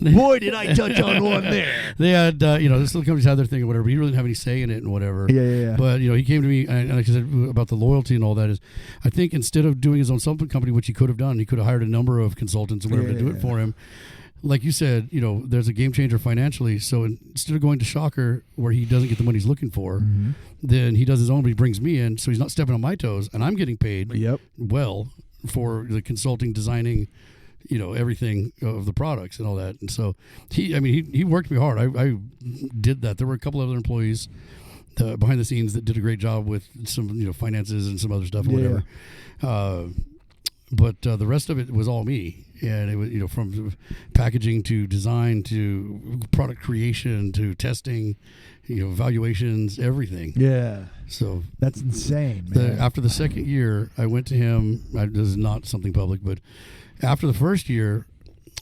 Boy, did I touch on one there. They had, this little companies had their thing or whatever. But he really didn't have any say in it and whatever. Yeah. But he came to me and like I said about the loyalty and all that is, I think instead of doing his own supplement company, which he could have done, he could have hired a number of consultants or whatever to do it for him. Like you said, there's a game changer financially. So instead of going to Shocker where he doesn't get the money he's looking for, then he does his own, but he brings me in. So he's not stepping on my toes, and I'm getting paid well for the consulting, designing, everything of the products and all that. And so he worked me hard. I did that. There were a couple other employees behind the scenes that did a great job with some, finances and some other stuff or whatever. but the rest of it was all me. And it was, from packaging to design to product creation to testing, evaluations, everything. Yeah. So that's insane, man. After the second year, I went to him. This is not something public, but after the first year,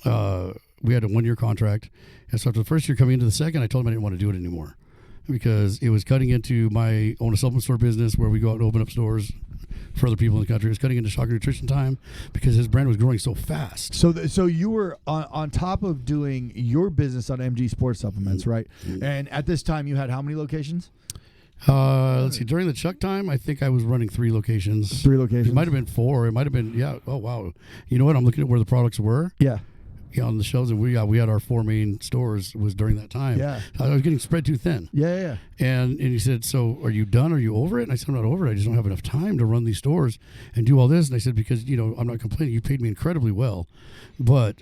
we had a 1-year contract. And so after the first year coming into the second, I told him I didn't want to do it anymore because it was cutting into my own supplement store business where we go out and open up stores for other people in the country. It was cutting into Shocker Nutrition time because his brand was growing so fast. So you were on top of doing your business on MG Sports Supplements, right? And at this time, you had how many locations? Let's see. During the Chuck time, I think I was running 3 locations. 3 locations? It might have been 4. It might have been, yeah. Oh, wow. You know what? I'm looking at where the products were. Yeah. On the shelves, and we had our 4 main stores was during that time. Yeah. I was getting spread too thin. Yeah. And he said, so are you done? Are you over it? And I said, I'm not over it. I just don't have enough time to run these stores and do all this. And I said, because, I'm not complaining. You paid me incredibly well, but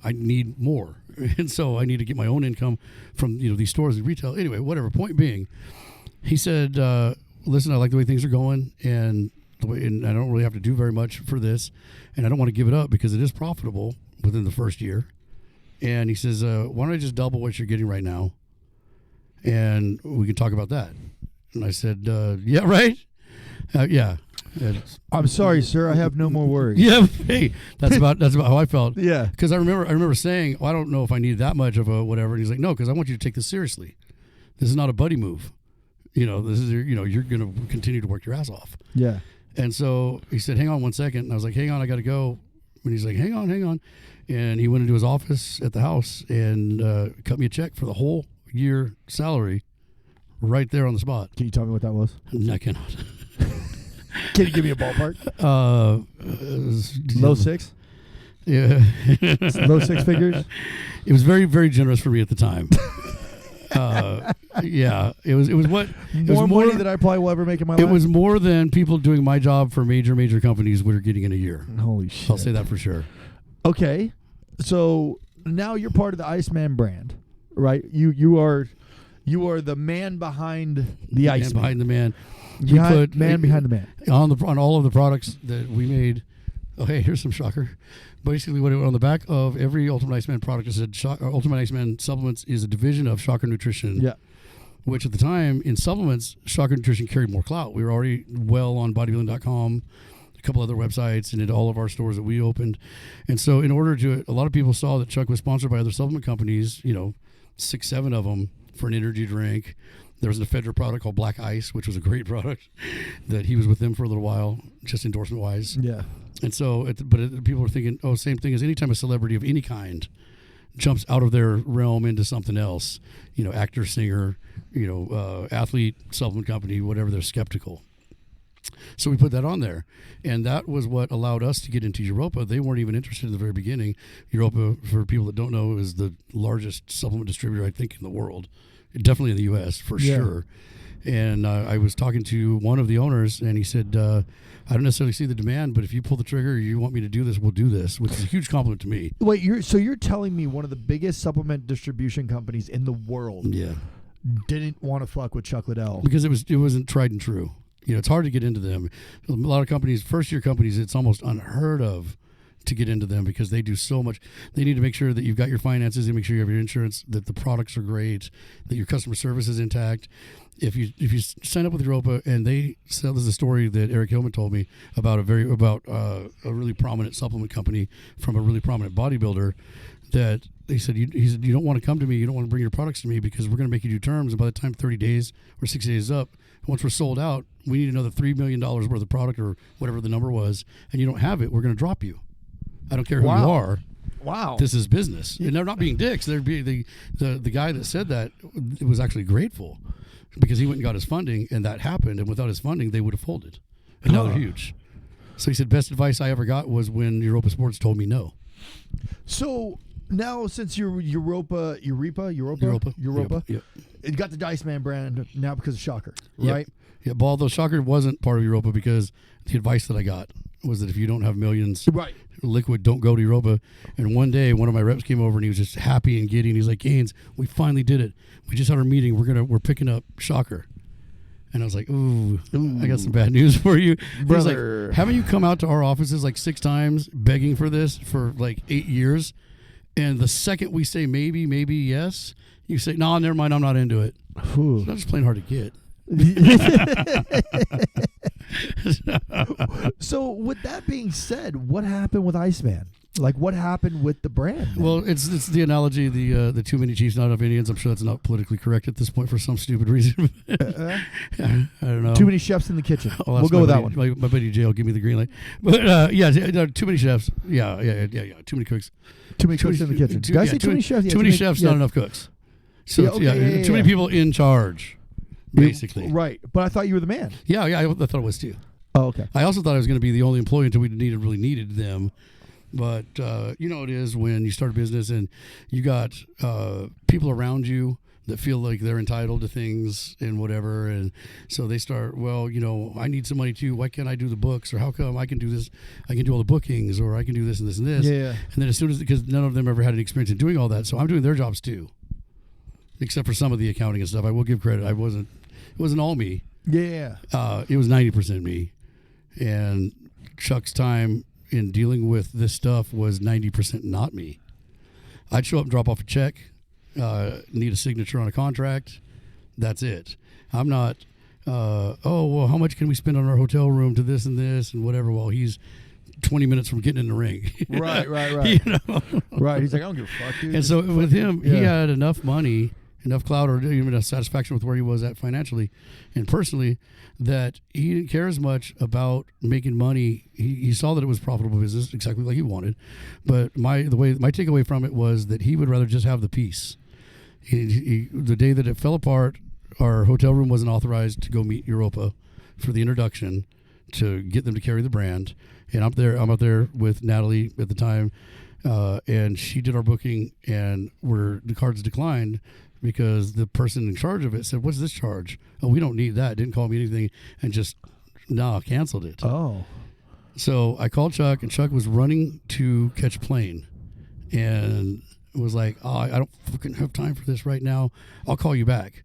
I need more. And so I need to get my own income from, these stores and retail. Anyway, whatever. Point being, he said, listen, I like the way things are going and I don't really have to do very much for this. And I don't want to give it up because it is profitable within the first year. And he says, why don't I just double what you're getting right now? And we can talk about that. And I said, yeah, right? Yeah. I'm sorry, sir. I have no more words. Yeah. Hey, that's about how I felt. Yeah. Because I remember saying, well, I don't know if I need that much of a whatever. And he's like, no, because I want you to take this seriously. This is not a buddy move. This is, you're going to continue to work your ass off. Yeah. And so he said, hang on 1 second. And I was like, hang on, I got to go. And he's like, hang on. And he went into his office at the house and cut me a check for the whole year salary right there on the spot. Can you tell me what that was? I cannot. Can you give me a ballpark? Low 6? Yeah. Low 6 figures? It was very, very generous for me at the time. Yeah, it was what more money than I probably will ever make in my life. It was more than people doing my job for major companies were getting in a year. Holy shit! I'll say that for sure. Okay, so now you're part of the Iceman brand, right? You are the man behind the Iceman. Behind the man. Behind the man. On all of the products that we made. Oh, hey, here's some shocker. Basically, what it on the back of every Ultimate Iceman product is said Ultimate Iceman Supplements is a division of Shocker Nutrition. Yeah. Which at the time in supplements, Shocker Nutrition carried more clout. We were already well on bodybuilding.com, a couple other websites, and in all of our stores that we opened. And so in order to, a lot of people saw that Chuck was sponsored by other supplement companies, 6, 7 of them for an energy drink. There was an Ephedra product called Black Ice, which was a great product that he was with them for a little while, just endorsement wise. Yeah. And so, people were thinking, same thing as anytime a celebrity of any kind jumps out of their realm into something else, actor, singer, athlete, supplement company, whatever, they're skeptical. So we put that on there. And that was what allowed us to get into Europa. They weren't even interested in the very beginning. Europa, for people that don't know, is the largest supplement distributor, I think, in the world. Definitely in the U.S., for sure. And I was talking to one of the owners, and he said, I don't necessarily see the demand, but if you pull the trigger, you want me to do this, we'll do this, which is a huge compliment to me. Wait, you're telling me one of the biggest supplement distribution companies in the world didn't want to fuck with Chuck Liddell? Because it wasn't tried and true. It's hard to get into them. A lot of companies, first-year companies, it's almost unheard of to get into them because they do so much. They need to make sure that you've got your finances, they make sure you have your insurance, that the products are great, that your customer service is intact. If you sign up with Europa and they sell, there's a story that Eric Hillman told me about a really prominent supplement company from a really prominent bodybuilder that he said you don't want to come to me, you don't want to bring your products to me because we're going to make you do terms, and by the time 30 days or 60 days is up, once we're sold out, we need another $3 million worth of product or whatever the number was, and you don't have it, we're going to drop you. I don't care who you are. Wow. This is business. And they're not being dicks. They're being the guy that said that was actually grateful because he went and got his funding, and that happened. And without his funding, they would have folded. And now they're huge. So he said, best advice I ever got was when Europa Sports told me no. So now since you're Europa, you got the Iceman brand now because of Shocker, right? Yeah, but although Shocker wasn't part of Europa because the advice that I got was that if you don't have millions, liquid, don't go to Europa. And one day, one of my reps came over and he was just happy and giddy. And he's like, Gaines, we finally did it. We just had our meeting. We're picking up Shocker. And I was like, ooh, I got some bad news for you. Brother. Like, haven't you come out to our offices like 6 times begging for this for like 8 years? And the second we say maybe yes, you say, no, never mind, I'm not into it. It's not just plain hard to get. So with that being said, what happened with Iceman? Like, what happened with the brand? Well, it's the analogy, the too many chiefs, not enough Indians. I'm sure that's not politically correct at this point for some stupid reason. I don't know. Too many chefs in the kitchen. We'll go with that one. My buddy Jay will give me the green light. But yeah, too many chefs. Yeah. Too many cooks. Too many cooks in the kitchen. Did I say too many chefs? Yeah, too many chefs, not enough cooks. So too many people in charge, basically. Right. But I thought you were the man. Yeah, I thought it was too. Oh, okay. I also thought I was going to be the only employee until we really needed them. But you know it is when you start a business and you got people around you that feel like they're entitled to things and whatever, and so they start, well, you know, I need some money too. Why can't I do the books? Or how come I can do this? I can do all the bookings, or I can do this and this and this. Yeah. And then as soon as, because none of them ever had any experience in doing all that, so I'm doing their jobs too, except for some of the accounting and stuff. I will give credit. It wasn't all me. Yeah. It was 90% me, and Chuck's time in dealing with this stuff was 90% not me. I'd show up and drop off a check, need a signature on a contract. That's it. I'm not, well, how much can we spend on our hotel room to this and whatever, while he's 20 minutes from getting in the ring. Right. You know? Right. He's like, I don't give a fuck, dude. And so with him, he had enough money, enough clout, or even enough satisfaction with where he was at financially and personally, that he didn't care as much about making money. He saw that it was a profitable business, exactly like he wanted. But my takeaway from it was that he would rather just have the peace. The day that it fell apart, our hotel room wasn't authorized to go meet Europa for the introduction to get them to carry the brand. And I'm up there with Natalie at the time, and she did our booking, and the cards declined because the person in charge of it said, "What's this charge? Oh, we don't need that." Didn't call me anything, and just canceled it. Oh. So I called Chuck, and Chuck was running to catch a plane, and was like, "Oh, I don't fucking have time for this right now. I'll call you back."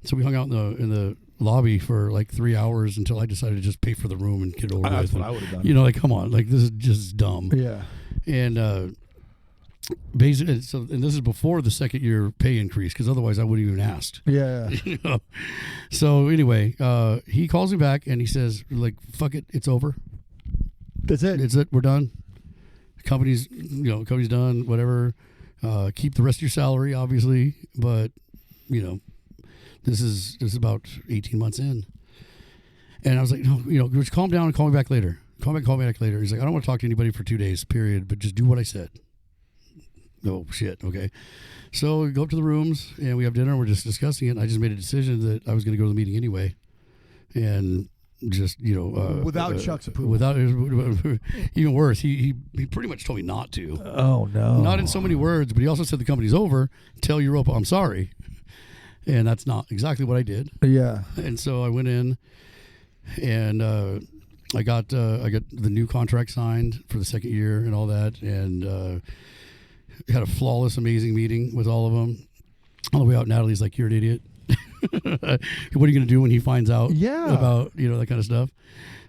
So we hung out in the lobby for like 3 hours until I decided to just pay for the room and get over with. That's what I would have done. You know, like, come on, like, this is just dumb. Yeah. And basically, and this is before the second year pay increase, because otherwise I wouldn't even asked. Yeah. You know? So anyway, he calls me back and he says, like, fuck it, it's over. That's it. It's it. We're done. Company's done. Whatever. Keep the rest of your salary, obviously, but you know, this is about 18 months in. And I was like, no, you know, just calm down and call me back later. Call me back later. He's like, I don't want to talk to anybody for 2 days, period, but just do what I said. Oh, shit. Okay. So we go up to the rooms and we have dinner and we're just discussing it. And I just made a decision that I was going to go to the meeting anyway. And just, you know, without Chuck's approval. Without, even worse, he pretty much told me not to. Oh, no. Not in so many words, but he also said the company's over. Tell Europa I'm sorry. And that's not exactly what I did. Yeah. And so I went in and I got the new contract signed for the second year and all that, and had a flawless, amazing meeting with all of them. On the way out, Natalie's like, "You're an idiot. What are you going to do when he finds out about, you know, that kind of stuff?"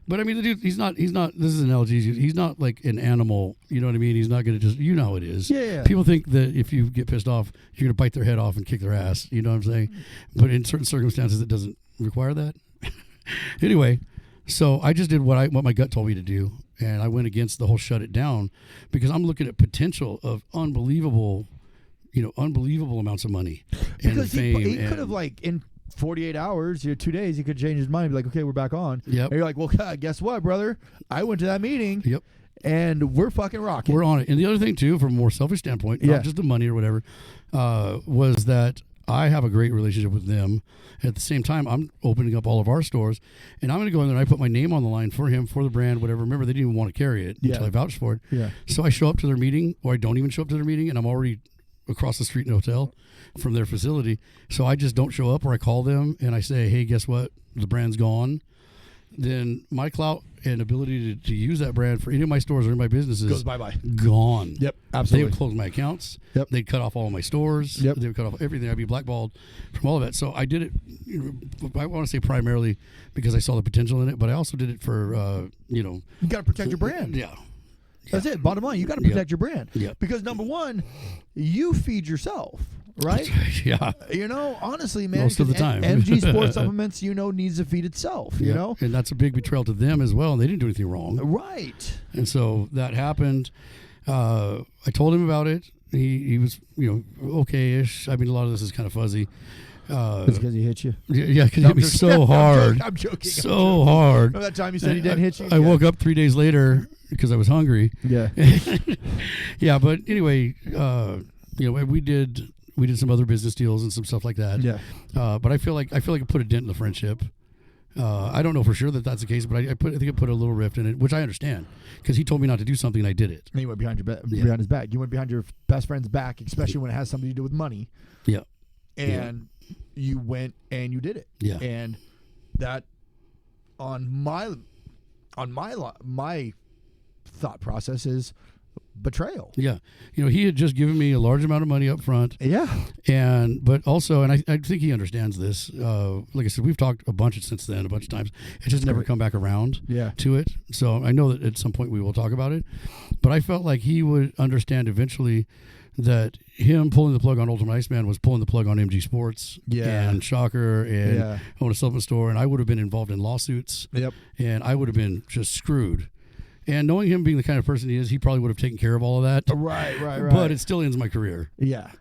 But I mean, the dude, he's not, this is an analogy. He's not like an animal. You know what I mean? He's not going to just, you know how it is. Yeah. People think that if you get pissed off, you're going to bite their head off and kick their ass. You know what I'm saying? But in certain circumstances, it doesn't require that. Anyway, so I just did what my gut told me to do. And I went against the whole shut it down because I'm looking at potential of unbelievable amounts of money and fame. He could have, like, in 48 hours, 2 days, he could change his mind and be like, okay, we're back on. Yep. And you're like, well, guess what, brother? I went to that meeting. Yep. And we're fucking rocking. We're on it. And the other thing, too, from a more selfish standpoint, not just the money or whatever, was that I have a great relationship with them. At the same time, I'm opening up all of our stores, and I'm going to go in there and I put my name on the line for him, for the brand, whatever. Remember, they didn't even want to carry it until I vouched for it. Yeah. So I show up to their meeting, or I don't even show up to their meeting, and I'm already across the street in a hotel from their facility. So I just don't show up, or I call them and I say, hey, guess what? The brand's gone. then my clout and ability to use that brand for any of my stores or any of my businesses Goes bye-bye. Gone. Yep, They absolutely. would close my accounts. Yep. They'd cut off all of my stores. Yep. They would cut off everything. I'd be blackballed from all of it. So I did it, I want to say primarily because I saw the potential in it, but I also did it for, You got to protect your brand. Yeah. That's it. Bottom line, you got to protect your brand. Yep. Because number one, you feed yourself, right? Yeah. Honestly, man. Most of the 'cause time. MG Sports Supplements, needs to feed itself, you know? And that's a big betrayal to them as well. And they didn't do anything wrong. Right. And so that happened. I told him about it. He was, okay-ish. I mean, a lot of this is kind of fuzzy. It's because he hit you. Yeah, because he hit me so hard. I'm joking. So hard. Remember that time you said he didn't hit you? I woke up 3 days later because I was hungry. Yeah. Yeah, but anyway, we did some other business deals and some stuff like that. Yeah. But I feel like it put a dent in the friendship. I don't know for sure that that's the case, but I think it put a little rift in it, which I understand because he told me not to do something and I did it. And he went behind behind his back. You went behind your best friend's back, especially when it has something to do with money. Yeah. And you went and you did it. Yeah. And that on my thought process is betrayal. Yeah. He had just given me a large amount of money up front. Yeah. But also, and I think he understands this. Like I said, we've talked a bunch since then, a bunch of times. It's just never come back around to it. So I know that at some point we will talk about it. But I felt like he would understand eventually that him pulling the plug on Ultimate Iceman was pulling the plug on MG Sports and Shocker and Own a Supplement Store. And I would have been involved in lawsuits. Yep. And I would have been just screwed. And knowing him being the kind of person he is, he probably would have taken care of all of that. Right. But it still ends my career. Yeah.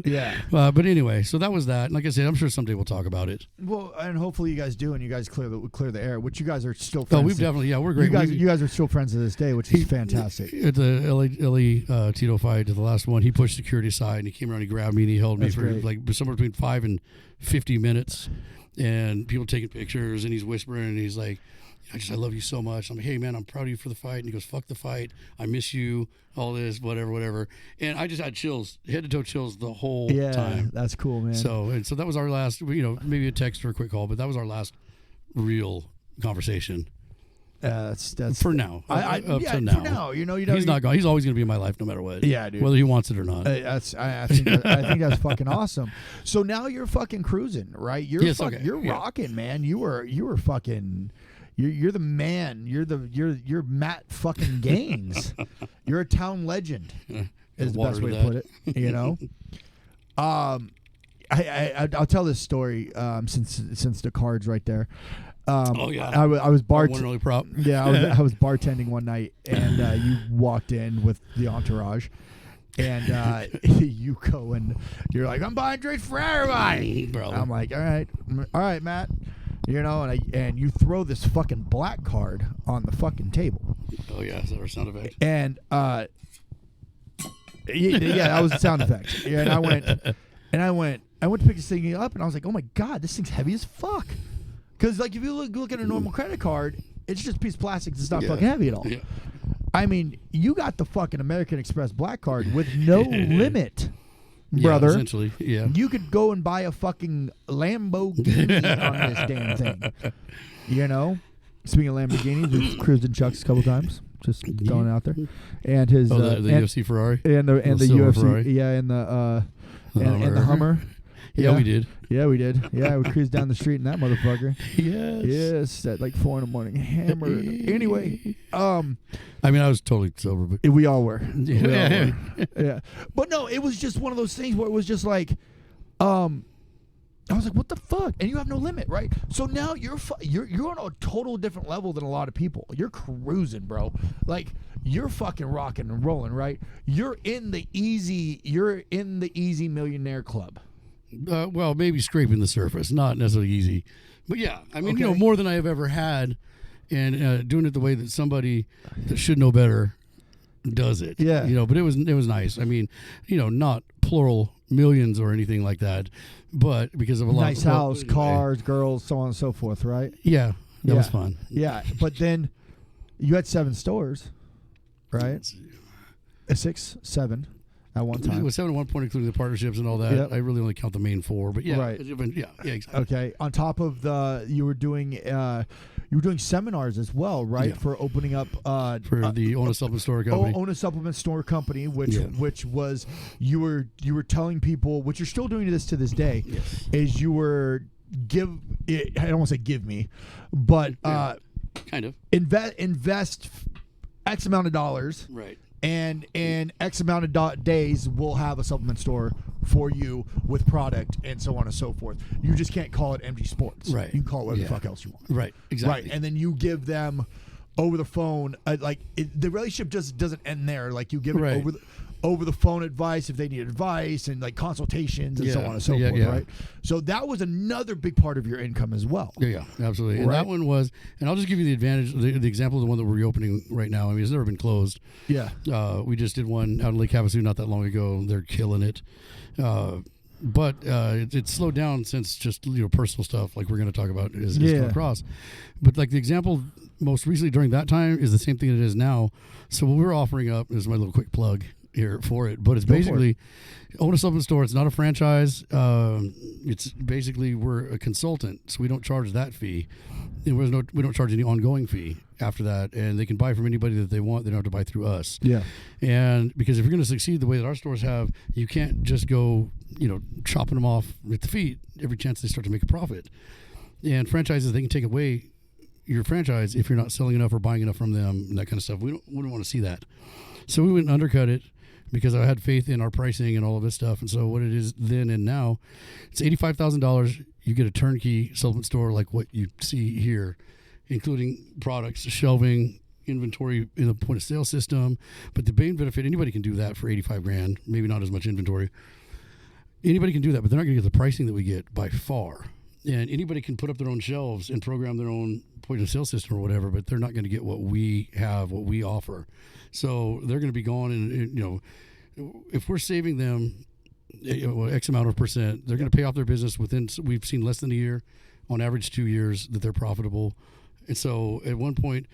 Yeah. But anyway, so that was that. And like I said, I'm sure someday we'll talk about it. Well, and hopefully you guys do, and you guys clear the air, which you guys are still friends. Oh, we've definitely, we're great. You guys are still friends to this day, which is fantastic. At the LA Tito fight, at the last one, he pushed security aside and he came around, he grabbed me and he held me for like somewhere between 5 and 50 minutes. And people taking pictures and he's whispering and he's like, I love you so much. I'm like, hey, man, I'm proud of you for the fight. And he goes, fuck the fight. I miss you. All this, whatever. And I just had chills, head to toe chills the whole time. Yeah, that's cool, man. So that was our last, maybe a text or a quick call, but that was our last real conversation. That's for now. Up to now. For now, he's not gone. He's always going to be in my life no matter what. Yeah, dude. Whether he wants it or not. I think that's fucking awesome. So now you're fucking cruising, right? You're rocking, man. You were fucking. You're the man. You're Matt fucking Gaines. You're a town legend. Is the best way to put it. I'll tell this story since the card's right there. I was really prop. Yeah, I was bartending one night, and you walked in with the entourage, and you go and you're like, "I'm buying drinks for everybody." Bro. I'm like, "All right, Matt." And you throw this fucking black card on the fucking table. Oh yeah, is that our sound effect? And yeah, that was the sound effect. Yeah, and I went to pick this thing up, and I was like, "Oh my god, this thing's heavy as fuck." Because like if you look at a normal credit card, it's just a piece of plastic. It's not fucking heavy at all. Yeah. I mean, you got the fucking American Express black card with no limit. Brother, essentially, yeah. You could go and buy a fucking Lamborghini on this damn thing. Speaking of Lamborghinis, we've cruised in Chuck's a couple times. Just going out there, and his the UFC Ferrari and the UFC Ferrari. and the Hummer. Yeah, we did. Yeah, we did. Yeah, we cruised down the street in that motherfucker. Yes. At like 4 a.m, hammered. Anyway, I mean, I was totally sober, but we all were. Yeah. Yeah. But no, it was just one of those things where it was just like, I was like, what the fuck? And you have no limit, right? So now you're on a total different level than a lot of people. You're cruising, bro. Like you're fucking rocking and rolling, right? You're in the easy millionaire club. Well, maybe scraping the surface, not necessarily easy, but yeah, I mean, more than I have ever had, and doing it the way that somebody that should know better does it. Yeah, but it was nice. I mean, not plural millions or anything like that, but because of a lot nice house, cars, girls, so on and so forth, right? Yeah, that was fun. Yeah, but then you had 7 stores, right? 6, 7. At one time. It was 7 at one point, including the partnerships and all that. Yep. I really only count the main 4, but yeah. Right. Yeah, exactly. Okay. On top of you were doing you were doing seminars as well, right? Yeah. For opening up for the Own a Supplement Store company. Own a Supplement Store company, which was you were telling people, which you're still doing to this day, Yes. is you were I don't want to say give me, but kind of invest X amount of dollars, right. and in X amount of days, we'll have a supplement store for you with product and so on and so forth. You just can't call it MG Sports. Right. You can call it whatever the fuck else you want. Right. Exactly. Right. And then you give them over the phone, the relationship just doesn't end there. Like you give it over the phone advice if they need advice and like consultations and so on and so forth. Right. So that was another big part of your income as well. Yeah, absolutely. And that one was, and I'll just give you the advantage, the example of the one that we're reopening right now. I mean, it's never been closed. Yeah. We just did one out in Lake Havasu not that long ago. They're killing it. But it's slowed down since just personal stuff like we're going to talk about is come across. But like the example most recently during that time is the same thing it is now. So what we're offering up is my little quick plug here for it, but it's basically Own a Supplement Store. It's not a franchise. It's basically we're a consultant, so we don't charge that fee. We don't charge any ongoing fee after that, and they can buy from anybody that they want. They don't have to buy through us. Yeah. And because if you're going to succeed the way that our stores have, you can't just go chopping them off at the feet every chance they start to make a profit. And franchises, they can take away your franchise if you're not selling enough or buying enough from them and that kind of stuff. We don't want to see that. So we went and undercut it because I had faith in our pricing and all of this stuff. And so what it is then and now, it's $85,000. You get a turnkey supplement store like what you see here, including products, shelving, inventory in the point of sale system. But the main benefit, anybody can do that for $85,000, maybe not as much inventory. Anybody can do that, but they're not going to get the pricing that we get by far. And anybody can put up their own shelves and program their own point of sale system or whatever, but they're not going to get what we have, what we offer. So they're going to be gone, and if we're saving them X amount of percent, they're going to pay off their business within. We've seen less than a year, on average 2 years, that they're profitable. And so at one point,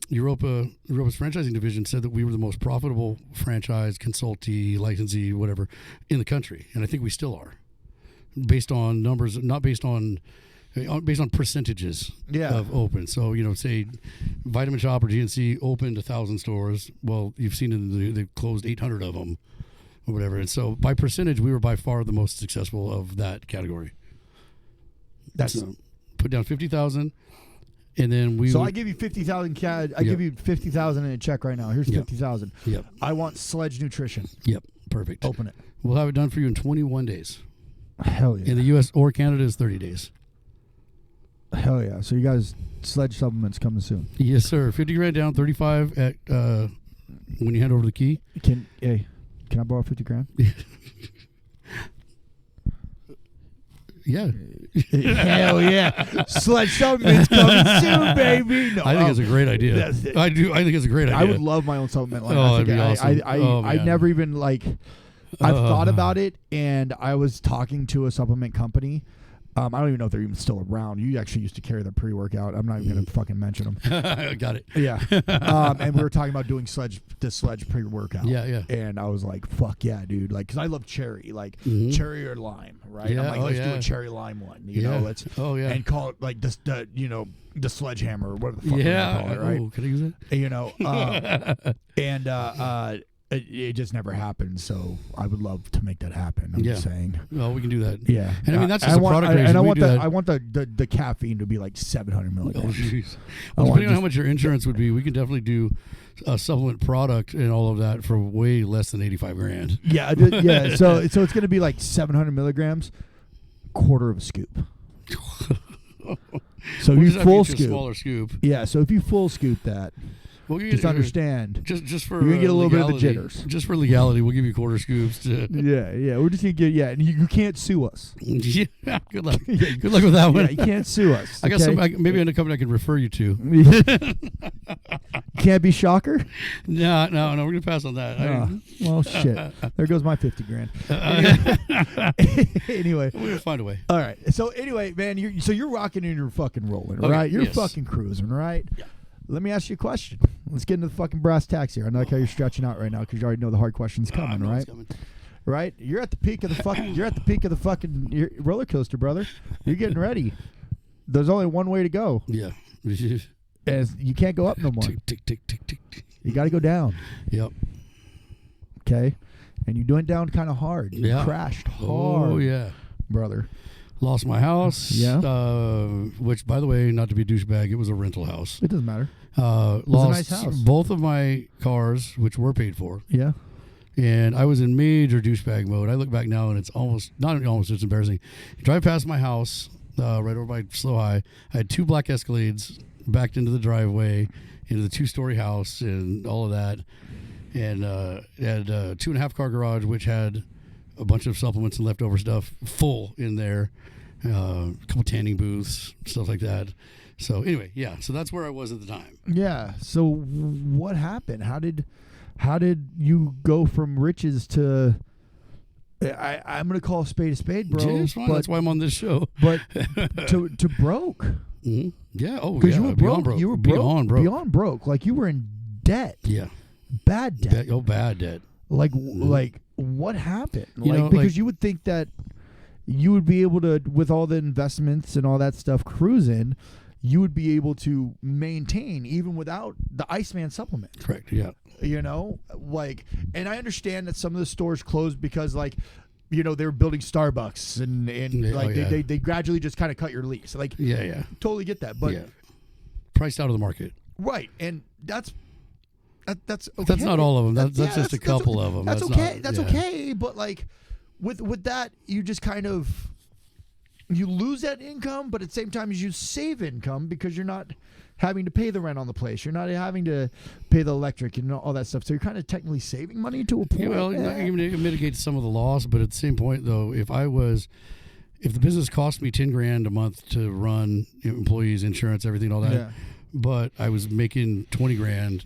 Europa's franchising division said that we were the most profitable franchise, consultee, licensee, whatever, in the country, and I think we still are, based on numbers, not based on percentages of open. So, say Vitamin Shop or GNC opened 1,000 stores. Well, you've seen they've closed 800 of them or whatever. And so by percentage, we were by far the most successful of that category. So put down 50,000 and then I give you 50,000 CAD. I give you 50,000 in a check right now. Here's 50,000. Yep. I want Sledge Nutrition. Yep. Perfect. Open it. We'll have it done for you in 21 days. Hell yeah. In the U.S. or Canada is 30 days. Hell yeah. So you guys, Sledge Supplements coming soon. Yes, sir. 50 grand down, 35 at when you hand over the key. Can I borrow 50 grand? Yeah. Hell yeah. Sledge Supplements coming soon, baby. No, I think it's a great idea. I do. I think it's a great idea. I would love my own supplement line. That'd be awesome. I never even I've thought about it, and I was talking to a supplement company. I don't even know if they're even still around. You actually used to carry their pre-workout. I'm not even going to fucking mention them. Got it. Yeah. And we were talking about doing the Sledge pre-workout. Yeah. And I was like, fuck yeah, dude. Like, because I love cherry. Like, cherry or lime, right? Yeah, I'm like, let's do a cherry lime one. You know, let's and call it like the sledgehammer or whatever the fuck you call it, right? Can I use it? And it just never happened, so I would love to make that happen. I'm just saying. Well, we can do that. Yeah, and I mean that's just a product. And I want the caffeine to be like 700 milligrams. Oh, jeez. Well, depending on how much your insurance would be, we can definitely do a supplement product and all of that for way less than 85 grand. Yeah, yeah. So it's going to be like 700 milligrams, quarter of a scoop. So you full scoop, smaller scoop. Yeah. So if you full scoop that. Well, just understand. Just for you're gonna get a little legality, bit of the jitters. Just for legality, we'll give you quarter scoops. Yeah. We're just gonna get and you can't sue us. Yeah, good luck. Good luck with that one. Yeah, you can't sue us. I got maybe in a company I can refer you to. Can't be Shocker. No. We're gonna pass on that. Well, shit. There goes my 50 grand. Anyway, we're gonna find a way. All right. So anyway, man, you're rocking and you're fucking rolling, right? You're fucking cruising, right? Yeah. Let me ask you a question. Let's get into the fucking brass tacks here. I know how you're stretching out right now because you already know the hard question's coming, right? Coming. Right? You're at the peak of the fucking roller coaster, brother. You're getting ready. There's only one way to go. Yeah. And you can't go up no more. Tick, tick, tick, tick, tick. You got to go down. Yep. Okay? And you went down kind of hard. You crashed hard. Oh, yeah. Brother. Lost my house. Yeah. Which, by the way, not to be a douchebag, it was a rental house. It doesn't matter. Lost a nice house. both of my cars, which were paid for. Yeah. And I was in major douchebag mode. I look back now and it's it's embarrassing. You drive past my house, right over by Slow High. I had 2 black Escalades backed into the driveway, into the 2-story house and all of that. And had a 2.5-car garage, which had a bunch of supplements and leftover stuff full in there. A couple tanning booths, stuff like that. So anyway, yeah. So that's where I was at the time. Yeah. So what happened? How did you go from riches to? I'm gonna call a spade, bro. Yeah, it's fine. That's why I'm on this show. But to broke. Mm-hmm. Yeah. Oh, because yeah. you were broke. You were beyond broke. Beyond broke. Like you were in debt. Yeah. Bad debt. Bad debt. Like what happened? Because like, you would think that you would be able to, with all the investments and all that stuff cruising, you would be able to maintain even without the Iceman supplement. Correct. Yeah. You know, and I understand that some of the stores closed because they were building Starbucks and they gradually just kind of cut your lease. Totally get that. But priced out of the market. Right. And that's okay. That's not all of them. That's just a couple of them. That's okay. That's okay. But with that, you just kind of you lose that income, but at the same time you save income because you're not having to pay the rent on the place. You're not having to pay the electric and all that stuff. So you're kind of technically saving money to a point. It mitigates some of the loss, but at the same point, though, if the business cost me $10,000 a month to run, employees, insurance, everything, all that, but I was making $20,000.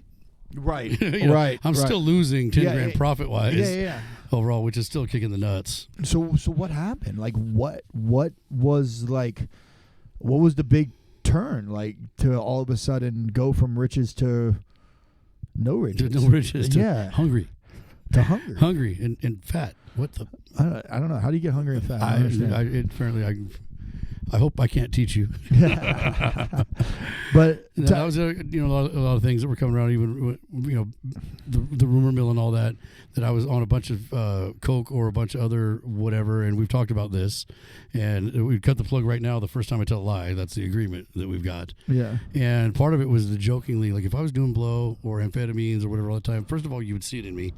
Right. Right. I'm still losing $10,000 profit wise. Yeah. Overall, which is still kicking the nuts. So what happened? What was the big turn to all of a sudden go from riches to no riches? To no riches. To hungry. To hunger. Hungry and fat. What the? I don't know. How do you get hungry and fat? I hope I can't teach you. But that was a lot of things that were coming around. Even the rumor mill and all that. That I was on a bunch of coke or a bunch of other whatever, and we've talked about this. And we cut the plug right now. The first time I tell a lie, that's the agreement that we've got. Yeah. And part of it was the jokingly, like if I was doing blow or amphetamines or whatever all the time. First of all, you would see it in me.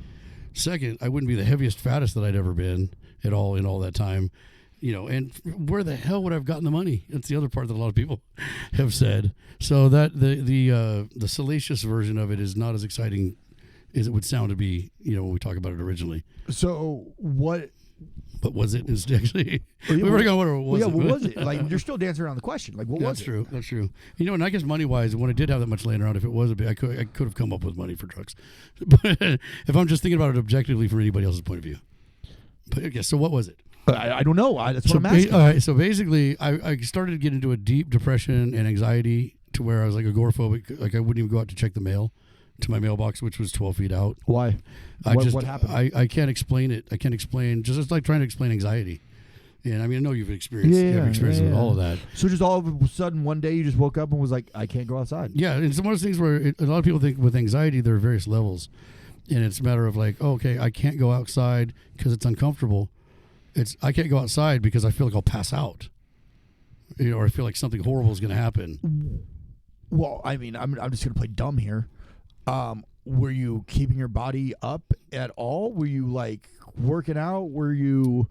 Second, I wouldn't be the heaviest, fattest that I'd ever been at all in all that time. And where the hell would I have gotten the money? That's the other part that a lot of people have said. So that the salacious version of it is not as exciting as it would sound to be, when we talk about it originally. So what? But was it? Is actually we were going. What was it? What was it? You're still dancing around the question. What was it? That's true. And I guess money wise, when I did have that much laying around, if it was a bit, I could have come up with money for drugs. But if I'm just thinking about it objectively from anybody else's point of view. But okay, so what was it? I don't know. That's what I'm asking. All right, so basically, I started to get into a deep depression and anxiety to where I was agoraphobic. I wouldn't even go out to check the mail to my mailbox, which was 12 feet out. Why? What happened? I can't explain it. I can't explain. Just it's like trying to explain anxiety. And I know you've experienced with all of that. So just all of a sudden, one day you just woke up and was like, I can't go outside. Yeah, and it's one of those things where a lot of people think with anxiety there are various levels, and it's a matter of okay, I can't go outside because it's uncomfortable. I can't go outside because I feel like I'll pass out, or I feel like something horrible is going to happen. Well, I'm just going to play dumb here. Were you keeping your body up at all? Were you working out? Were you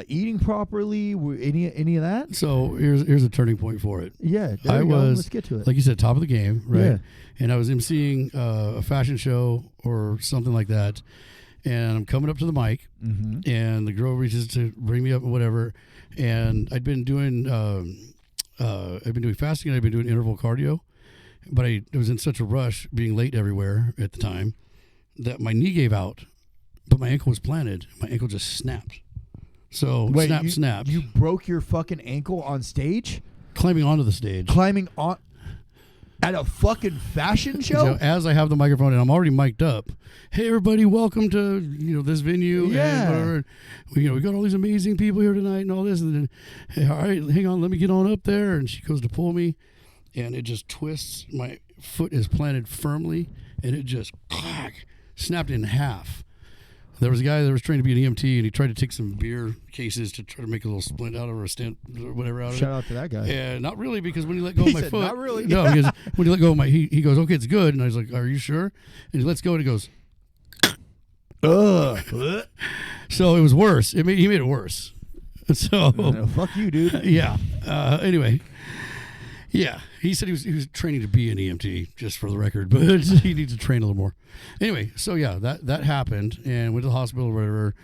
eating properly? Were any of that? So here's a turning point for it. Yeah, I was. Let's get to it. Like you said, top of the game, right? Yeah. And I was emceeing a fashion show or something like that. And I'm coming up to the mic, and the girl reaches to bring me up or whatever. And I'd been doing fasting, and I'd been doing interval cardio, but I was in such a rush, being late everywhere at the time, that my knee gave out, but my ankle was planted. My ankle just snapped. So snapped. You broke your fucking ankle on stage? Climbing onto the stage. Climbing on. At a fucking fashion show? So as I have the microphone and I'm already mic'd up, hey everybody, welcome to this venue. Yeah. And we got all these amazing people here tonight and all this. And then, hey, all right, hang on, let me get on up there. And she goes to pull me, and it just twists. My foot is planted firmly, and it just snapped in half. There was a guy that was trained to be an EMT, and he tried to take some beer cases to try to make a little splint out of it or a stent or whatever out of it. Shout out to that guy. And not really, because when he let go of my said, foot, not really. No, because when he let go of he goes, okay, it's good, and I was like, are you sure? And he lets go, and he goes, ugh. So it was worse. He made it worse. So fuck you, dude. Yeah. Anyway. Yeah, he said he was training to be an EMT, just for the record, but he needs to train a little more. Anyway, so yeah, that happened, and went to the hospital or whatever,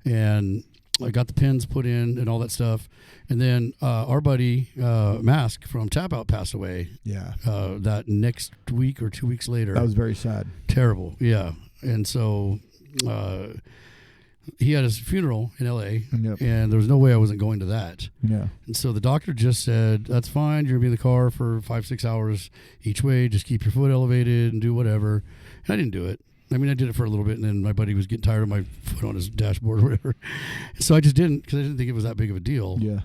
and I got the pins put in and all that stuff, and then our buddy Mask from Tap Out passed away. Yeah. That next week or 2 weeks later. That was very sad. Terrible. Yeah, and so he had his funeral in L.A., Yep. and there was no way I wasn't going to that. Yeah. And so the doctor just said, that's fine. You're going to be in the car for 5-6 hours each way. Just keep your foot elevated and do whatever. And I didn't do it. I mean, I did it for a little bit, and then my buddy was getting tired of my foot on his dashboard or whatever. So I just didn't, because I didn't think it was that big of a deal. Yeah.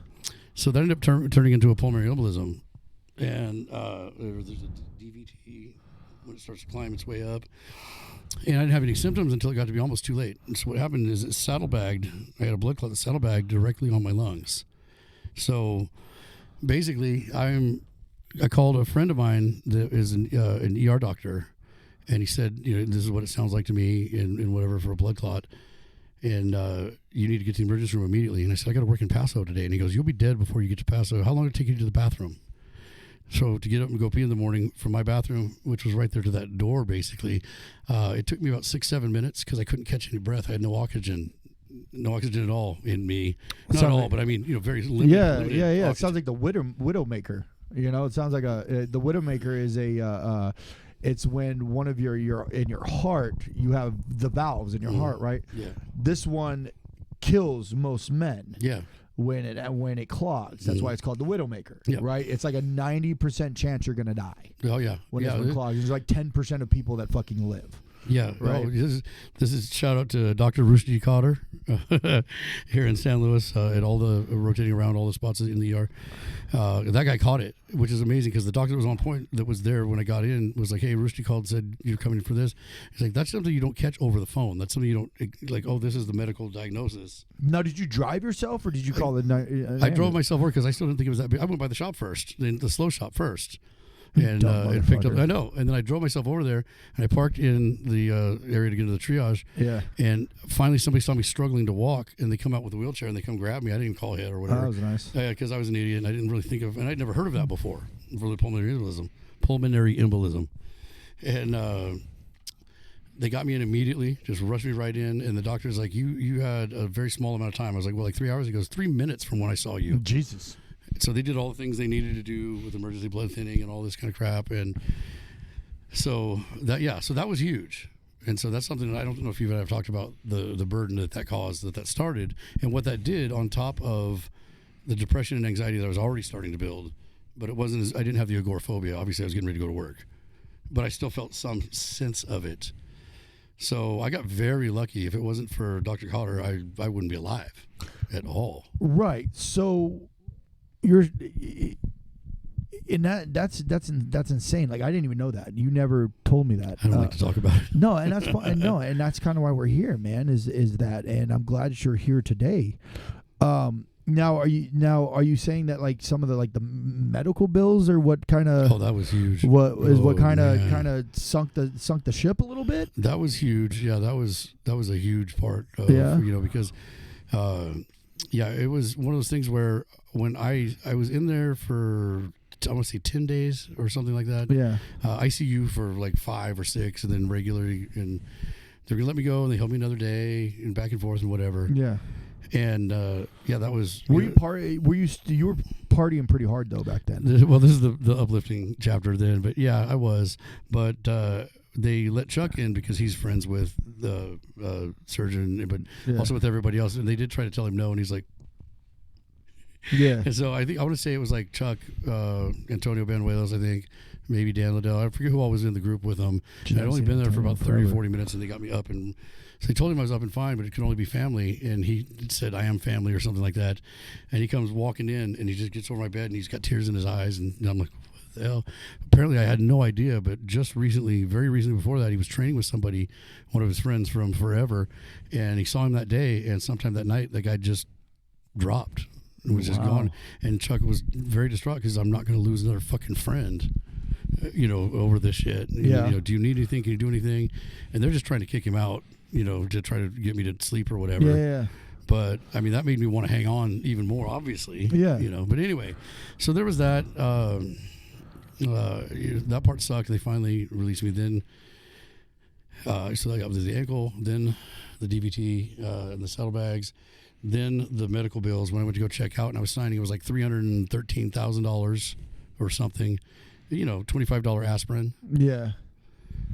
So that ended up turning into a pulmonary embolism. And there's a DVT when it starts to climb its way up. And I didn't have any symptoms until it got to be almost too late. And so what happened is it saddlebagged. I had a blood clot that saddlebagged directly on my lungs. So basically, I called a friend of mine that is an ER doctor, and he said, this is what it sounds like to me and whatever for a blood clot. And you need to get to the emergency room immediately. And I said, I got to work in Paso today. And he goes, you'll be dead before you get to Paso. How long did it take you to the bathroom? So to get up and go pee in the morning from my bathroom, which was right there to that door, basically, it took me about 6-7 minutes because I couldn't catch any breath. I had no oxygen at all in me. Not all, but I mean, very limited. Yeah. Oxygen. It sounds like the Widowmaker. It sounds like the Widowmaker is it's when one of your in your heart, you have the valves in your heart, right? Yeah. This one kills most men. Yeah. When it clogs. That's why it's called the Widowmaker, right? It's like a 90% chance you're going to die. Oh, yeah. When it clogs. There's like 10% of people that fucking live. Yeah, right. Oh, this is shout out to Dr. Rushdie Cotter here in San Luis at all the rotating around all the spots in the ER. That guy caught it, which is amazing because the doctor that was on point that was there when I got in was like, "Hey, Rushdie called and said you're coming in for this." He's like, "That's something you don't catch over the phone. That's something you don't like. Oh, this is the medical diagnosis." Now, did you drive yourself or did you call the? I drove myself over because I still didn't think it was that big. I went by the shop first, then the slow shop first. And it picked up. I know. And then I drove myself over there, and I parked in the area to get into the triage. Yeah. And finally, somebody saw me struggling to walk, and they come out with a wheelchair and they come grab me. I didn't even call ahead or whatever. Oh, that was nice. Because I was an idiot and I didn't really think of, and I'd never heard of that before. Really, pulmonary embolism, and they got me in immediately, just rushed me right in, and the doctor's like, "You had a very small amount of time." I was like, "Well, like 3 hours." He goes, 3 minutes from when I saw you. Jesus. So they did all the things they needed to do with emergency blood thinning and all this kind of crap, and so that was huge. And so that's something that I don't know if you've ever talked about the burden that caused, that started, and what that did on top of the depression and anxiety that I was already starting to build. But it wasn't I didn't have the agoraphobia. Obviously, I was getting ready to go to work, but I still felt some sense of it. So I got very lucky. If it wasn't for Dr. Cotter, I wouldn't be alive at all. Right. So you're in that's insane. Like, I didn't even know that. You never told me that. I don't like to talk about it. No, and that's fine. No, and that's kind of why we're here, man. Is that? And I'm glad you're here today. Now are you saying that like some of the medical bills or what kind of? Oh, that was huge. What kind of sunk the ship a little bit? That was huge. Yeah, that was a huge part of, because it was one of those things where when I was in there for, I want to say 10 days or something like that. Yeah. ICU for like 5 or 6, and then regularly, and they're gonna let me go, and they held me another day, and back and forth and whatever. Yeah. And that was. You were partying pretty hard though back then? Well, this is the uplifting chapter then, but yeah, I was. But they let Chuck in because he's friends with the surgeon, but also with everybody else, and they did try to tell him no, and he's like. Yeah. And so I want to say it was like Chuck, Antonio Banuelos, I think, maybe Dan Liddell. I forget who all was in the group with them. I'd only been there for about 30 or 40 minutes, and they got me up. And so they told him I was up and fine, but it could only be family. And he said, "I am family," or something like that. And he comes walking in, and he just gets over my bed, and he's got tears in his eyes. And I'm like, the hell? Apparently, I had no idea, but just recently, very recently before that, he was training with somebody, one of his friends from forever, and he saw him that day, and sometime that night, the guy just dropped and was just gone. And Chuck was very distraught because I'm not going to lose another fucking friend, over this shit. Yeah. Do you need anything? Can you do anything? And they're just trying to kick him out, to try to get me to sleep or whatever. Yeah. But I mean, that made me want to hang on even more, obviously. Yeah. But anyway, so there was that. That part sucked. They finally released me. Then, so I got the ankle, then the DVT, and the saddlebags, then the medical bills. When I went to go check out, and I was signing, it was like $313,000 or something. $25 aspirin. Yeah.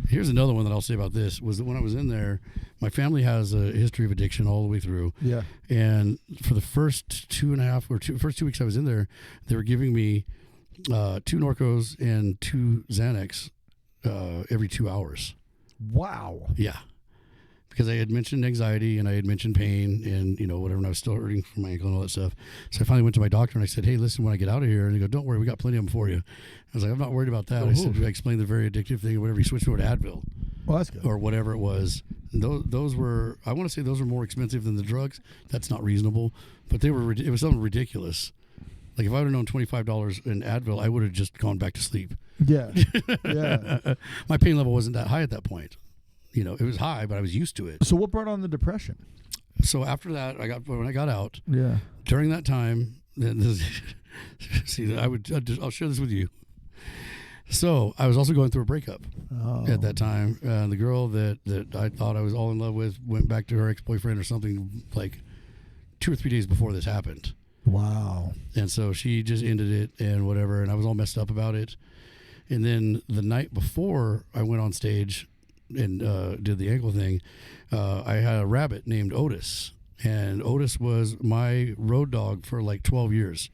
Here's another one that I'll say about this was that when I was in there, my family has a history of addiction all the way through. Yeah. And for the first 2 weeks I was in there, they were giving me 2 Norcos and 2 Xanax every 2 hours. Wow. Yeah. Because I had mentioned anxiety and I had mentioned pain and, whatever, and I was still hurting from my ankle and all that stuff. So I finally went to my doctor and I said, hey, listen, when I get out of here, and they go, don't worry, we got plenty of them for you. I was like, I'm not worried about that. I said, I explained the very addictive thing or whatever. He switched over to Advil. Well, that's good. Or whatever it was. Those were, I want to say those were more expensive than the drugs. That's not reasonable. But it was something ridiculous. Like if I would have known $25 in Advil, I would have just gone back to sleep. Yeah. Yeah. My pain level wasn't that high at that point. It was high, but I was used to it. So what brought on the depression? So after that, when I got out, yeah, during that time, I'll share this with you. So I was also going through a breakup at that time. The girl that I thought I was all in love with went back to her ex-boyfriend or something like 2 or 3 days before this happened. Wow. And so she just ended it and whatever, and I was all messed up about it. And then the night before I went on stage and did the ankle thing, I had a rabbit named Otis, and Otis was my road dog for like 12 years,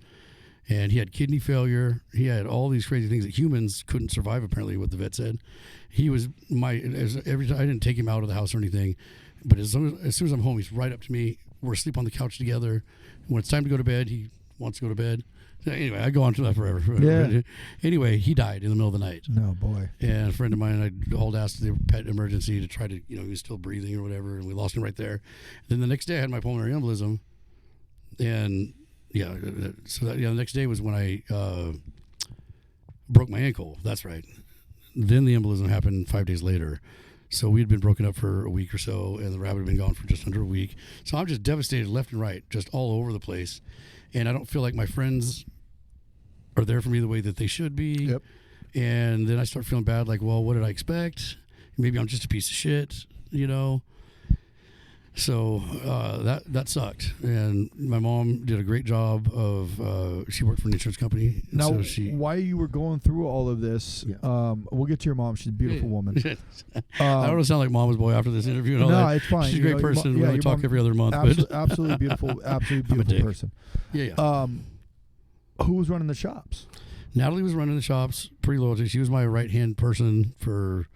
and he had kidney failure. He had all these crazy things that humans couldn't survive, apparently, what the vet said. He was every time I didn't take him out of the house or anything, but as soon as I'm home, he's right up to me. We're asleep on the couch together. When it's time to go to bed, he wants to go to bed. Anyway, I go on to that forever. Yeah. Anyway, he died in the middle of the night. No, boy. And a friend of mine, I hauled ass to the pet emergency to try to, he was still breathing or whatever, and we lost him right there. Then the next day I had my pulmonary embolism. And, the next day was when I broke my ankle. That's right. Then the embolism happened 5 days later. So we had been broken up for a week or so, and the rabbit had been gone for just under a week. So I'm just devastated left and right, just all over the place. And I don't feel like my friends are there for me the way that they should be. Yep. And then I start feeling bad, like, well, what did I expect? Maybe I'm just a piece of shit, So that sucked. And my mom did a great job of, she worked for an insurance company. Now, so while you were going through all of this, we'll get to your mom. She's a beautiful woman. I don't want to sound like mama's boy after this interview and all that. No, it's fine. She's a great person. We only talk every other month. Absolutely beautiful. Absolutely beautiful person. Yeah. Who was running the shops? Natalie was running the shops, pretty loyalty. She was my right-hand person for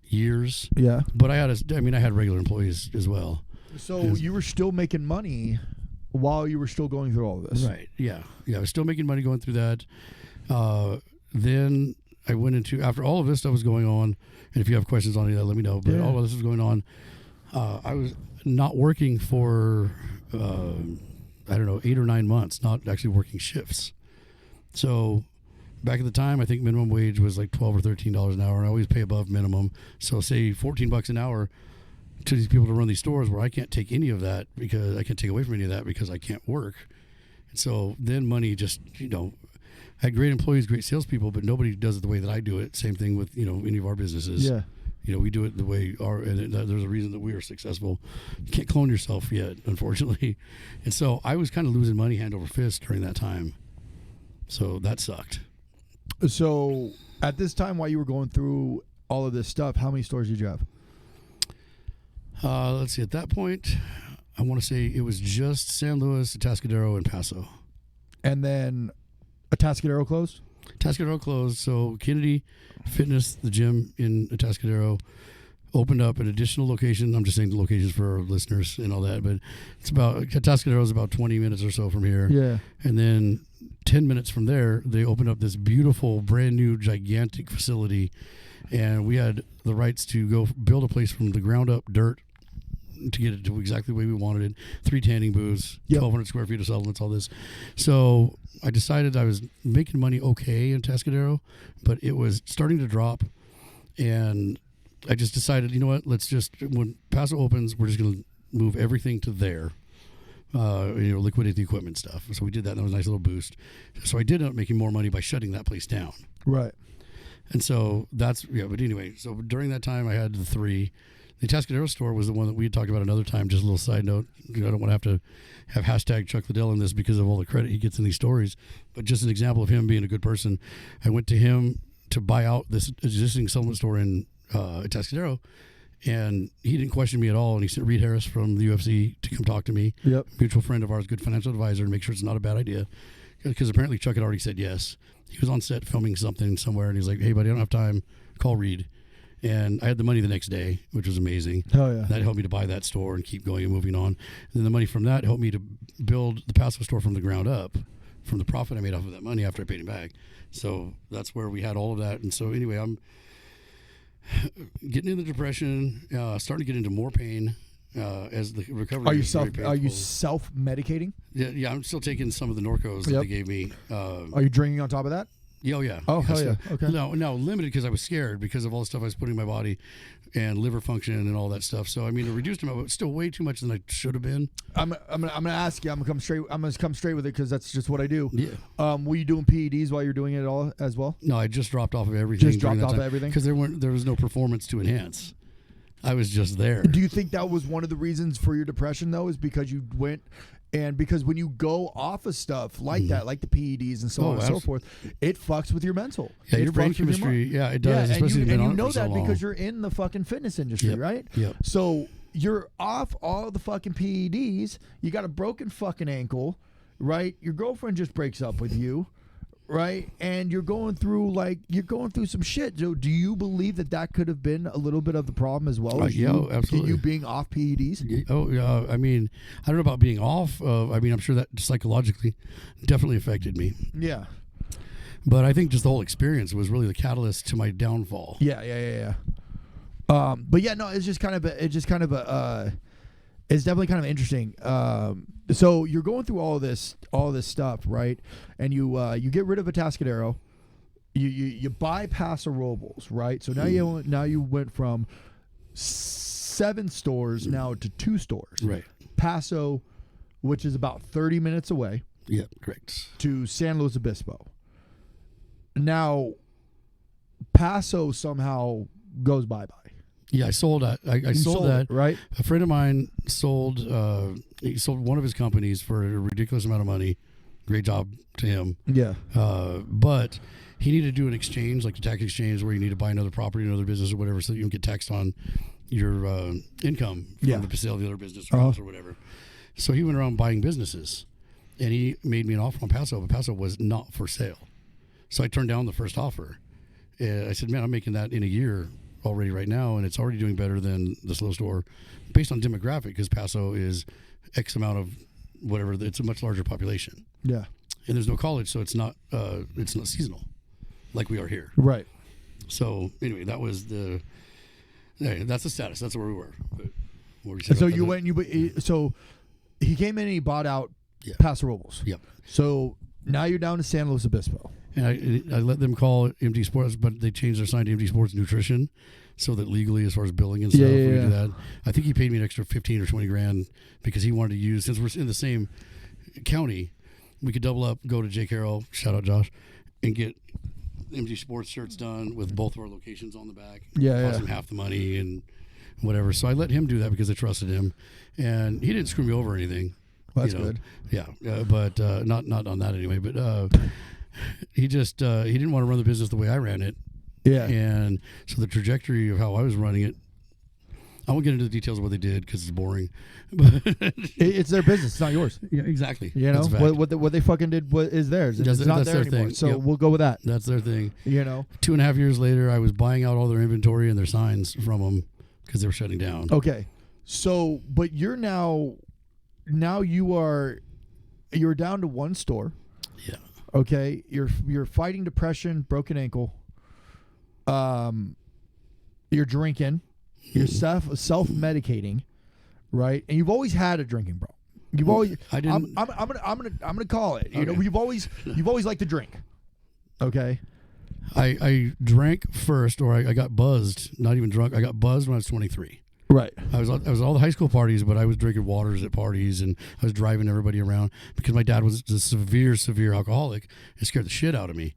years. Yeah. But I had regular employees as well. So you were still making money while you were still going through all of this. Right. Yeah. I was still making money going through that. Then I went into, after all of this stuff was going on, and if you have questions on any of that, let me know. But all of this was going on. I was not working for, 8 or 9 months, not actually working shifts. So back at the time, I think minimum wage was like $12 or $13 an hour, and I always pay above minimum. So say $14 an hour to these people to run these stores where I can't take any of that because I can't take away from any of that because I can't work. And so then money just, I had great employees, great salespeople, but nobody does it the way that I do it. Same thing with, any of our businesses. Yeah. We do it the way there's a reason that we are successful. You can't clone yourself yet, unfortunately. And so I was kind of losing money hand over fist during that time. So that sucked. So at this time, while you were going through all of this stuff, how many stores did you have? Let's see. At that point, I want to say it was just San Luis, Atascadero, and Paso. And then Atascadero closed? Atascadero closed. So Kennedy Fitness, the gym in Atascadero, opened up an additional location. I'm just saying the locations for our listeners and all that, but it's about Atascadero is about 20 minutes or so from here. Yeah. And then 10 minutes from there, they opened up this beautiful, brand new, gigantic facility, and we had the rights to go build a place from the ground up, dirt, to get it to exactly the way we wanted it. 3 tanning booths, 1,200 square feet of supplements, all this. So I decided I was making money okay in Atascadero, but it was starting to drop, and I just decided, you know what, when Paso opens, we're just going to move everything to there. Liquidate the equipment stuff. So we did that, and that was a nice little boost. So I did end up making more money by shutting that place down. Right. And so but anyway, so during that time I had the 3. The Atascadero store was the one that we had talked about another time. Just a little side note. I don't want to have hashtag Chuck Liddell in this because of all the credit he gets in these stories. But just an example of him being a good person. I went to him to buy out this existing supplement store in Atascadero, and he didn't question me at all. And he sent Reed Harris from the UFC to come talk to me. Yep. Mutual friend of ours, good financial advisor, and make sure it's not a bad idea. Because apparently Chuck had already said yes. He was on set filming something somewhere, and he's like, "Hey, buddy, I don't have time. Call Reed." And I had the money the next day, which was amazing. Oh, yeah. That helped me to buy that store and keep going and moving on. And then the money from that helped me to build the Paso store from the ground up, from the profit I made off of that money after I paid him back. So that's where we had all of that. And so anyway, I'm getting into depression, starting to get into more pain as the recovery. Are you self-medicating? Yeah, I'm still taking some of the Norcos that they gave me. Are you drinking on top of that? Oh, yeah. Oh, hell yeah. Okay. No, limited because I was scared because of all the stuff I was putting in my body and liver function and all that stuff. So, I mean, it reduced them, but still way too much than I should have been. I'm gonna ask you. I'm gonna come straight with it because that's just what I do. Yeah. Were you doing PEDs while you're doing it all as well? No, I just dropped off of everything. Just dropped off of everything because there was no performance to enhance. I was just there. Do you think that was one of the reasons for your depression though? Is because you went. And because when you go off of stuff like that, like the PEDs and so on and so forth, it fucks with your mental. Yeah, your brain chemistry, it does. Yeah, especially and you know so that long. because you're in the fucking fitness industry, right? Yep. So you're off all the fucking PEDs. You got a broken fucking ankle, right? Your girlfriend just breaks up with you, right? And you're going through some shit. So do you believe that could have been a little bit of the problem as well? Absolutely. You being off PEDs? Oh, yeah. I mean, I don't know about being off. I'm sure that psychologically definitely affected me. Yeah. But I think just the whole experience was really the catalyst to my downfall. Yeah. But yeah, no, it's definitely kind of interesting. So you're going through all this stuff, right? And you get rid of Atascadero, you buy Paso Robles, right? So now you went from 7 stores now to 2 stores, right? Paso, which is about 30 minutes away. Yeah, correct. To San Luis Obispo. Now, Paso somehow goes bye-bye. Yeah, I sold that. I sold that. Right. A friend of mine sold. He sold one of his companies for a ridiculous amount of money. Great job to him. Yeah. But he needed to do an exchange, like a tax exchange, where you need to buy another property, another business, or whatever, so that you don't get taxed on your income from the sale of the other business or whatever. So he went around buying businesses, and he made me an offer on Paso, but Paso was not for sale. So I turned down the first offer. I said, "Man, I'm making that in a year already right now, and it's already doing better than the slow store based on demographic, because Paso is X amount of whatever. It's a much larger population. Yeah, and there's no college, so it's not seasonal like we are here. Right. So anyway, that was that's the status. That's where we were. But so you went. So he came in and he bought out Paso Robles. Yep. So now you're down to San Luis Obispo. And I let them call it MD Sports, but they changed their sign to MD Sports Nutrition, so that legally, as far as billing and stuff, we do that. I think he paid me an extra $15 or $20 because he wanted to use, since we're in the same county, we could double up, go to J. Carroll, shout out Josh, and get MD Sports shirts done with both of our locations on the back. Cost him half the money and whatever. So I let him do that because I trusted him, and he didn't screw me over or anything. Well, that's good. Yeah, but not on that anyway. But he just he didn't want to run the business the way I ran it. Yeah, and so the trajectory of how I was running it, I won't get into the details of what they did because it's boring. But it's their business; it's not yours. Yeah, exactly. You know what they fucking did is theirs. It's not there anymore. Thing. So we'll go with that. That's their thing. You know, 2.5 years later, I was buying out all their inventory and their signs from them because they were shutting down. Okay. So, but you're now you're down to one store. Yeah. Okay. You're fighting depression, broken ankle. You're drinking. You're self-medicating, right? And you've always had a drinking problem. You've always. I didn't. I'm gonna call it. You know, you've always liked to drink. Okay. I drank first, or I got buzzed. Not even drunk. I got buzzed when I was 23. Right. I was at all the high school parties, but I was drinking waters at parties, and I was driving everybody around because my dad was a severe alcoholic. It scared the shit out of me.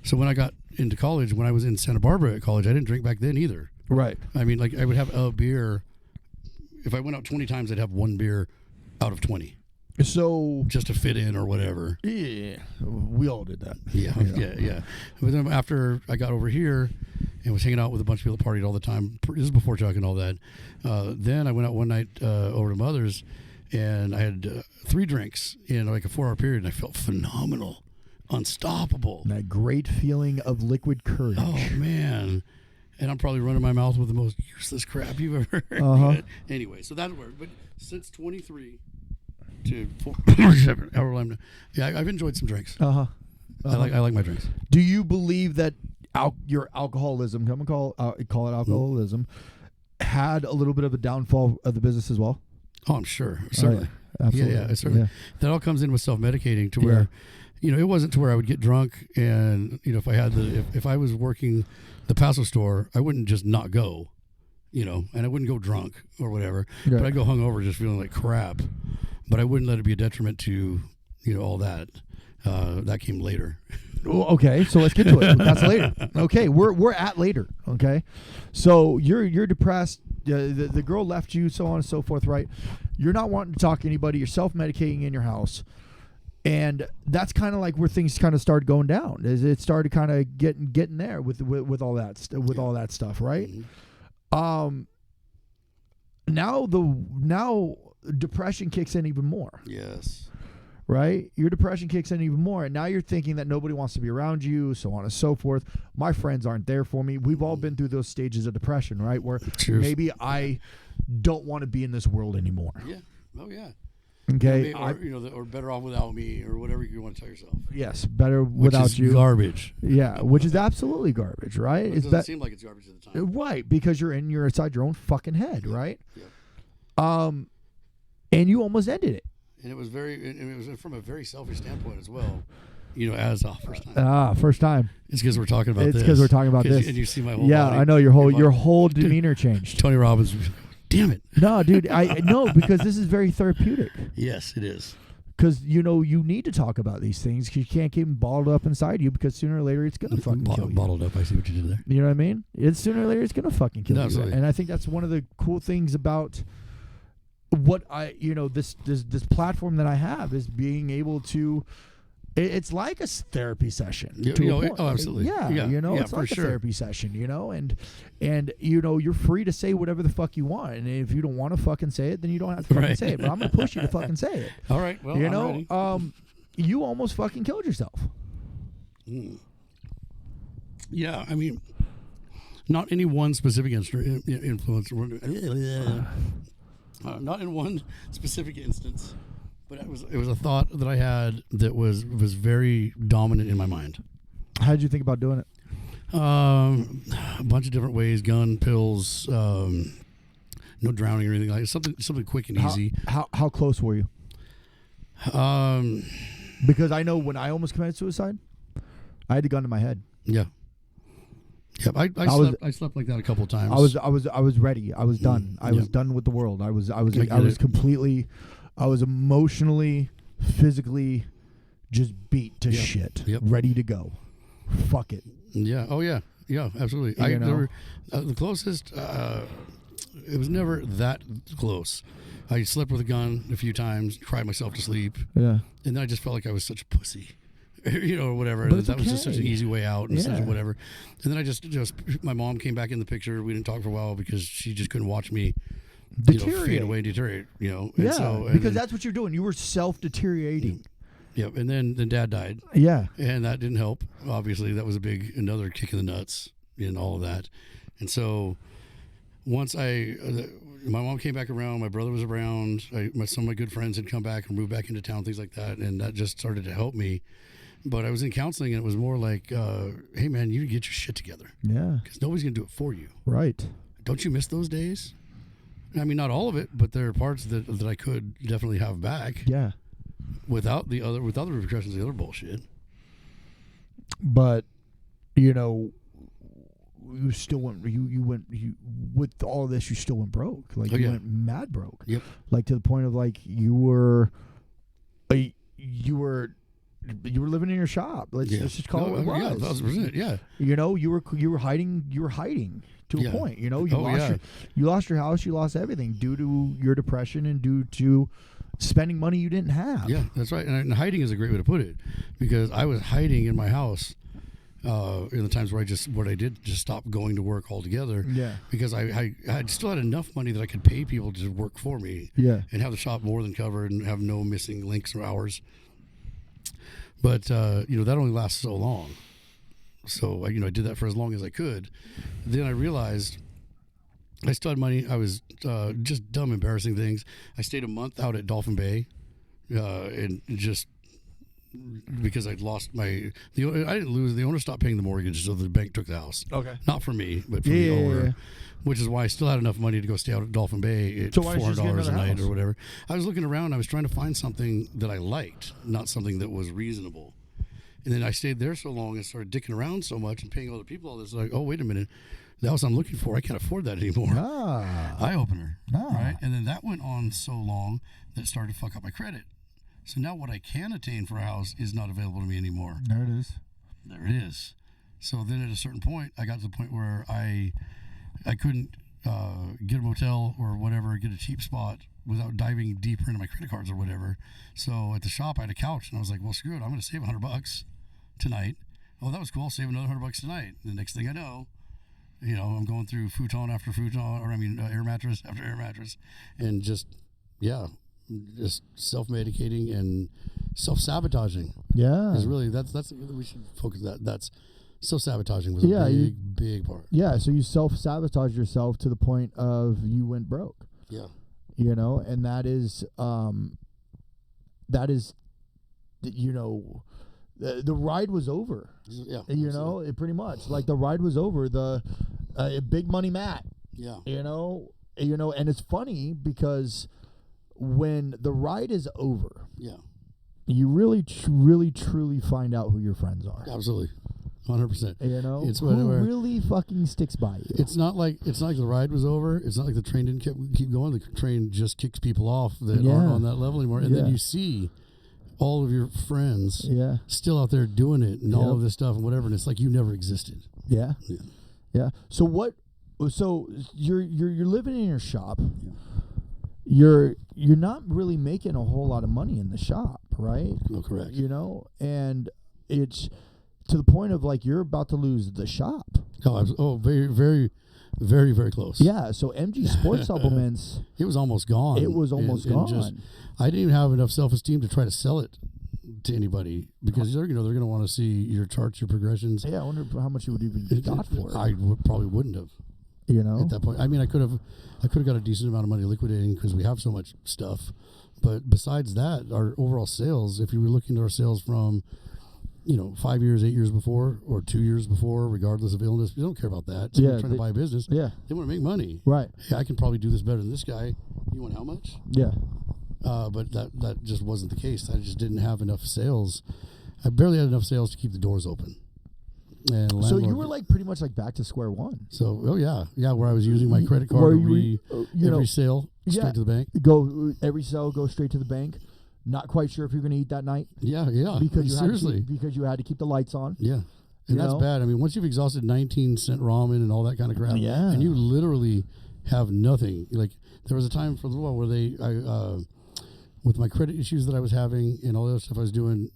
So when I got into college, when I was in Santa Barbara at college, I didn't drink back then either. Right. I mean, like I would have a beer. If I went out 20 times, I'd have one beer out of 20. So just to fit in or whatever. Yeah, we all did that. Yeah. But then after I got over here and was hanging out with a bunch of people that partied all the time, this is before Chuck and all that. Then I went out one night over to Mother's, and I had 3 drinks in like a 4-hour period, and I felt phenomenal, unstoppable. That great feeling of liquid courage. Oh man. And I'm probably running my mouth with the most useless crap you've ever heard. Anyway, so that's where. But since 23 to 47, I've enjoyed some drinks. I like my drinks. Do you believe that your alcoholism, call it alcoholism, had a little bit of a downfall of the business as well? Oh, I'm sure, certainly. Absolutely. Yeah, certainly. Yeah. That all comes in with self-medicating to where, it wasn't to where I would get drunk, and if I was working the Paso store, I wouldn't just not go, and I wouldn't go drunk or whatever, but I'd go hungover just feeling like crap. But I wouldn't let it be a detriment to, all that. That came later. Okay, so let's get to it. That's later. Okay, we're at later. Okay, so you're depressed. The girl left you, so on and so forth. Right? You're not wanting to talk to anybody. You're self-medicating in your house, and that's kind of like where things kind of started going down. It started kind of getting there with all that all that stuff, right? Mm-hmm. Now depression kicks in even more. Yes. Right? Your depression kicks in even more. And now you're thinking that nobody wants to be around you, so on and so forth. My friends aren't there for me. We've all been through those stages of depression, right? Where maybe I don't want to be in this world anymore. Yeah. Oh, yeah. Okay. Or better off without me, or whatever you want to tell yourself. Yes. Better without you. Garbage. Yeah. Which is absolutely garbage, right? It doesn't seem like it's garbage at the time. Right. Because you're inside your own fucking head, right? Yeah. And you almost ended it. And it was from a very selfish standpoint as well. As a first time. First time. It's because we're talking about this. It's because we're talking about this. And you see my whole body. I know your whole demeanor changed. Tony Robbins, damn it. No, dude, because this is very therapeutic. Yes, it is. Because you need to talk about these things. Cause you can't keep them bottled up inside you, because sooner or later it's gonna fucking kill you. Bottled up. I see what you did there. You know what I mean? It's sooner or later it's gonna fucking kill you. Absolutely. And I think that's one of the cool things about what this platform that I have, is being able to. It's like a therapy session. Oh, absolutely. It's like a therapy session, and you're free to say whatever the fuck you want. And if you don't want to fucking say it, then you don't have to fucking say it. But I'm going to push you to fucking say it. All right. Well, I'm ready. You almost fucking killed yourself. Yeah. I mean, not any one specific influence. Not in one specific instance. But it was a thought that I had that was very dominant in my mind. How did you think about doing it? A bunch of different ways: gun, pills, no drowning or anything like that. Something quick and easy. How close were you? Because I know when I almost committed suicide, I had the gun to my head. Yeah. Yep. I slept like that a couple of times. I was ready. I was done. I was done with the world. I was completely. I was emotionally, physically just beat to shit. Yep. Ready to go. Fuck it. Yeah. Oh, yeah. Yeah, absolutely. The closest, it was never that close. I slept with a gun a few times, cried myself to sleep. Yeah. And then I just felt like I was such a pussy. Or whatever. But that was just such an easy way out and such a whatever. And then I just my mom came back in the picture. We didn't talk for a while because she just couldn't watch me fade away and deteriorate, And because that's what you're doing. You were self-deteriorating. Yep, and then Dad died. Yeah. And that didn't help. Obviously, that was another kick in the nuts in all of that. And so once my mom came back around, my brother was around, some of my good friends had come back and moved back into town, things like that, and that just started to help me. But I was in counseling, and it was more like, hey, man, you get your shit together. Yeah. Because nobody's going to do it for you. Right. Don't you miss those days? I mean, not all of it, but there are parts that I could definitely have back. Yeah. Without the repercussions of the other bullshit. But, you know, you still went. You with all of this, you still went broke. Like you went mad broke. Yep. Like to the point of like you were living in your shop. Let's just call it what it was. 1,000%. Yeah. You know, you were hiding. You were hiding to a point. You know, you lost your house. You lost everything due to your depression and due to spending money you didn't have. Yeah, that's right. And hiding is a great way to put it, because I was hiding in my house in the times where I did just stop going to work altogether. Yeah. Because I still had enough money that I could pay people to work for me. Yeah. And have the shop more than covered and have no missing links or hours. But that only lasts so long. So I did that for as long as I could. Then I realized I still had money. I was just dumb, embarrassing things. I stayed a month out at Dolphin Bay, and just because I'd lost I didn't lose. The owner stopped paying the mortgage, so the bank took the house. Okay. Not for me, but for the owner. Which is why I still had enough money to go stay out at Dolphin Bay at $400 a night or whatever. I was looking around. I was trying to find something that I liked, not something that was reasonable. And then I stayed there so long and started dicking around so much and paying other people all this. Like, oh, wait a minute. The house I'm looking for, I can't afford that anymore. Eye opener. Right? And then that went on so long that it started to fuck up my credit. So now what I can attain for a house is not available to me anymore. There it is. So then at a certain point, I got to the point where I couldn't get a motel or whatever, get a cheap spot without diving deeper into my credit cards or whatever. So at the shop, I had a couch, and I was like, well, screw it. I'm going to save $100 tonight. Oh, that was cool. Save another $100 tonight. The next thing I know, I'm going through futon after futon, air mattress after air mattress, and just self-medicating and self-sabotaging. Yeah. Is really, we should focus on that. That's self-sabotaging was a big part. Yeah, so you self-sabotage yourself to the point of you went broke. Yeah. And that is the ride was over. Yeah. It pretty much like the ride was over. The big money Matt. Yeah. And it's funny because when the ride is over, you really truly find out who your friends are. Absolutely. 100%. It's who really fucking sticks by you. It's not like the ride was over. It's not like the train didn't keep going. The train just kicks people off that aren't on that level anymore. And then you see all of your friends still out there doing it and all of this stuff and whatever. And it's like you never existed. Yeah. So you're living in your shop. Yeah. You're not really making a whole lot of money in the shop, right? No, correct. And it's to the point of like you're about to lose the shop. Very, very, very, very close. Yeah. So MG Sports Supplements. It was almost gone. It was almost gone. I didn't even have enough self-esteem to try to sell it to anybody because they're going to want to see your charts, your progressions. Yeah, I wonder how much you would even got for it. I probably wouldn't have. At that point, I mean, I could have got a decent amount of money liquidating because we have so much stuff. But besides that, our overall sales, if you were looking at our sales from 5 years, 8 years before, or 2 years before, regardless of illness, they don't care about that. So they're trying to buy a business. Yeah. They want to make money. Right. Hey, I can probably do this better than this guy. You want how much? Yeah. But that just wasn't the case. I just didn't have enough sales. I barely had enough sales to keep the doors open. And so you were like pretty much like back to square one. So, where I was using my credit card every sale straight to the bank. Every sale, go straight to the bank. Not quite sure if you're going to eat that night. Yeah. Because you had to keep the lights on. Yeah. And that's bad. I mean, once you've exhausted 19-cent ramen and all that kind of crap, and you literally have nothing. Like, there was a time for a little while where with my credit issues that I was having and all the other stuff I was doing,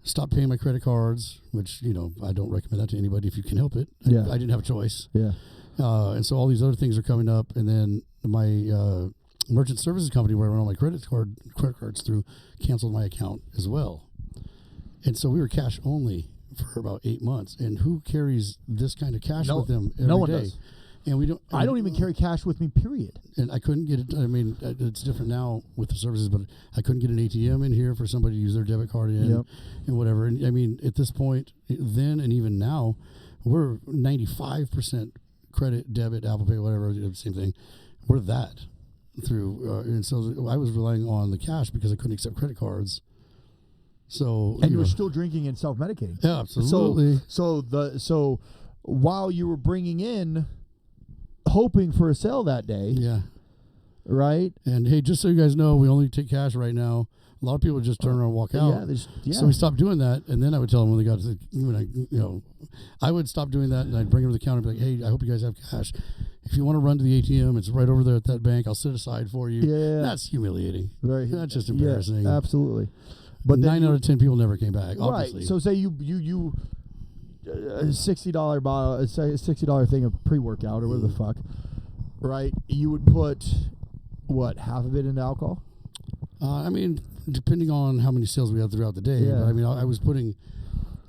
stopped paying my credit cards, which, I don't recommend that to anybody if you can help it. Yeah. I didn't have a choice. Yeah. And so all these other things are coming up. And then my merchant services company where I run all my credit cards through canceled my account as well. And so we were cash only for about 8 months. And who carries this kind of cash with them every day? No one does. And we don't. I don't even carry cash with me, period. And I couldn't get it. I mean, it's different now with the services, but I couldn't get an ATM in here for somebody to use their debit card in and whatever. And I mean, at this point, then and even now, we're 95% credit, debit, Apple Pay, whatever, same thing. We're that through. And so I was relying on the cash because I couldn't accept credit cards. So and you were still drinking and self-medicating. Yeah, absolutely. So while you were bringing in, hoping for a sale that day. Yeah. Right. And hey, just so you guys know, we only take cash right now. A lot of people just turn around and walk out. Yeah. So we stopped doing that, and then I would tell them when they got to I would stop doing that, and I'd bring them to the counter and be like, hey, I hope you guys have cash. If you want to run to the ATM, it's right over there at that bank. I'll set aside for you. Yeah. That's humiliating. That's just embarrassing. Yeah, absolutely. But 9 out of 10 people never came back. Obviously. Right. So say you a $60 bottle, a $60 thing of pre-workout or whatever the fuck, right? You would put what, half of it into alcohol? I mean, depending on how many sales we had throughout the day. Yeah. But I mean, I was putting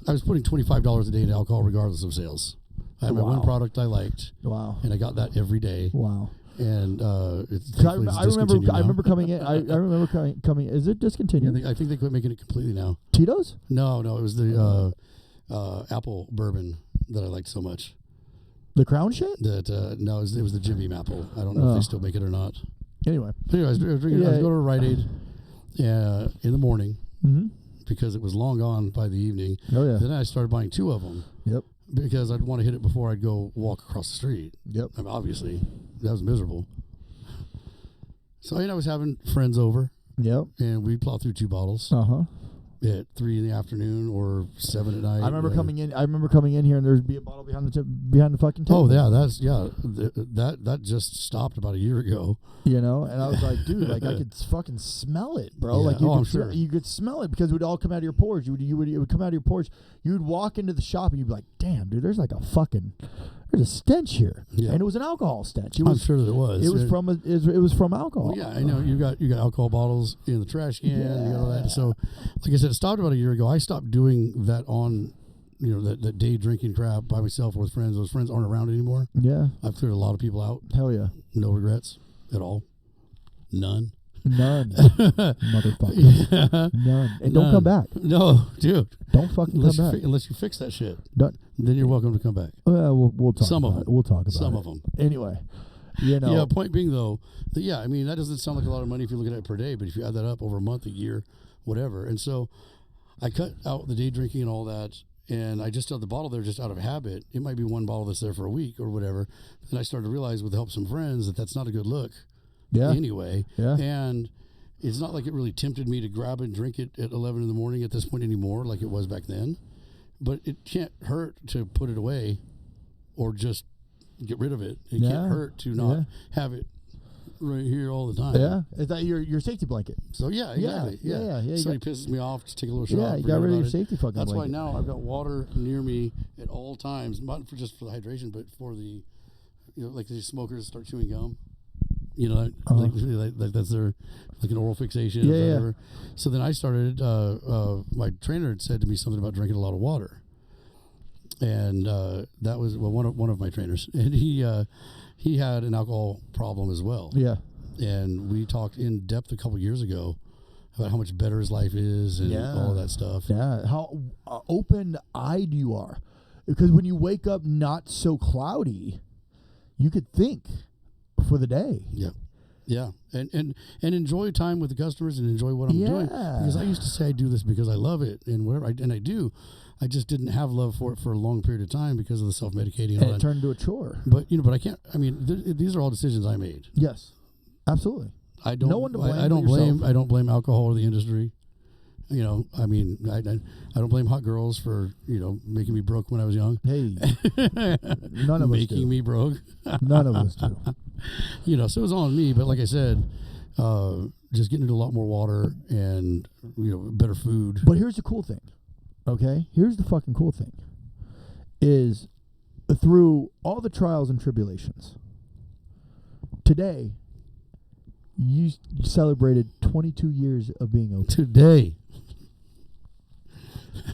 $25 a day into alcohol regardless of sales. I had my one product I liked. Wow. And I got that every day. Wow. And I remember coming in. I remember coming. Is it discontinued? Yeah, I think they quit making it completely now. Tito's? No, it was the apple bourbon that I liked so much. The Crown shit? That no, it was the Jim Beam apple. I don't know if they still make it or not. Anyway, I was drinking. I was going to Rite Aid in the morning because it was long gone by the evening. Oh yeah. Then I started buying 2 of them. Yep. Because I'd want to hit it before I'd go walk across the street. Yep. I mean, obviously, that was miserable. So I was having friends over. Yep. And we'd plow through 2 bottles. At 3 in the afternoon or 7 at night. I remember coming in here and there'd be a bottle behind the fucking table. Oh yeah, that just stopped about a year ago. You know, and I was like, dude, like I could fucking smell it, bro. Yeah. Like I'm sure you could smell it because it would all come out of your pores. It would come out of your pores. You would walk into the shop and you'd be like, damn, dude, there's a stench here. Yeah. And it was an alcohol stench. I'm sure that it was. It was from alcohol. Well, yeah, I know you got alcohol bottles in the trash can. Yeah. You got all that. So, like I said, it stopped about a year ago. I stopped doing that on, that day drinking crap by myself or with friends. Those friends aren't around anymore. Yeah, I've cleared a lot of people out. Hell yeah, no regrets at all. None, motherfucker. Yeah. None. And don't come back. No, dude. Don't fucking come back unless you fix that shit. Done. Then you're welcome to come back. We'll talk. Some of them. We'll talk about some of them. Anyway, Yeah. Point being though, I mean that doesn't sound like a lot of money if you look at it per day, but if you add that up over a month, a year, whatever. And so, I cut out the day drinking and all that, and I just held the bottle there just out of habit. It might be 1 bottle that's there for a week or whatever. Then I started to realize, with the help of some friends, that that's not a good look. Yeah. Anyway. Yeah. And it's not like it really tempted me to grab and drink it at 11 in the morning at this point anymore, like it was back then. But it can't hurt to put it away, or just get rid of it. It can't hurt to not have it right here all the time. Yeah, is that your safety blanket? So yeah, exactly. Yeah. Somebody pisses me off, just take a little shot. Yeah, you got rid of your safety fucking That's blanket. why now I've got water near me at all times, not just for the hydration, but for the, like these smokers start chewing gum. Like that's their like an oral fixation. Yeah, or whatever. So then I started. My trainer had said to me something about drinking a lot of water, and that was one of my trainers, and he had an alcohol problem as well. Yeah, and we talked in depth a couple years ago about how much better his life is and all of that stuff. Yeah, how open-eyed you are, because when you wake up not so cloudy, you could think for the day. Yeah, and enjoy time with the customers and enjoy what I'm doing. Because I used to say I do this because I love it and whatever, and I do. I just didn't have love for it for a long period of time because of the self-medicating. And it turned into a chore. But but I can't. I mean, these are all decisions I made. Yes, absolutely. I don't. No one to blame. I don't blame. I don't blame alcohol or the industry. I mean, I don't blame hot girls for making me broke when I was young. Hey, none of us making me broke. None of us do. So it was all on me. But like I said, just getting into a lot more water and better food. But here's the cool thing. Okay, here's the fucking cool thing. Is through all the trials and tribulations, today you celebrated 22 years of being open. Today.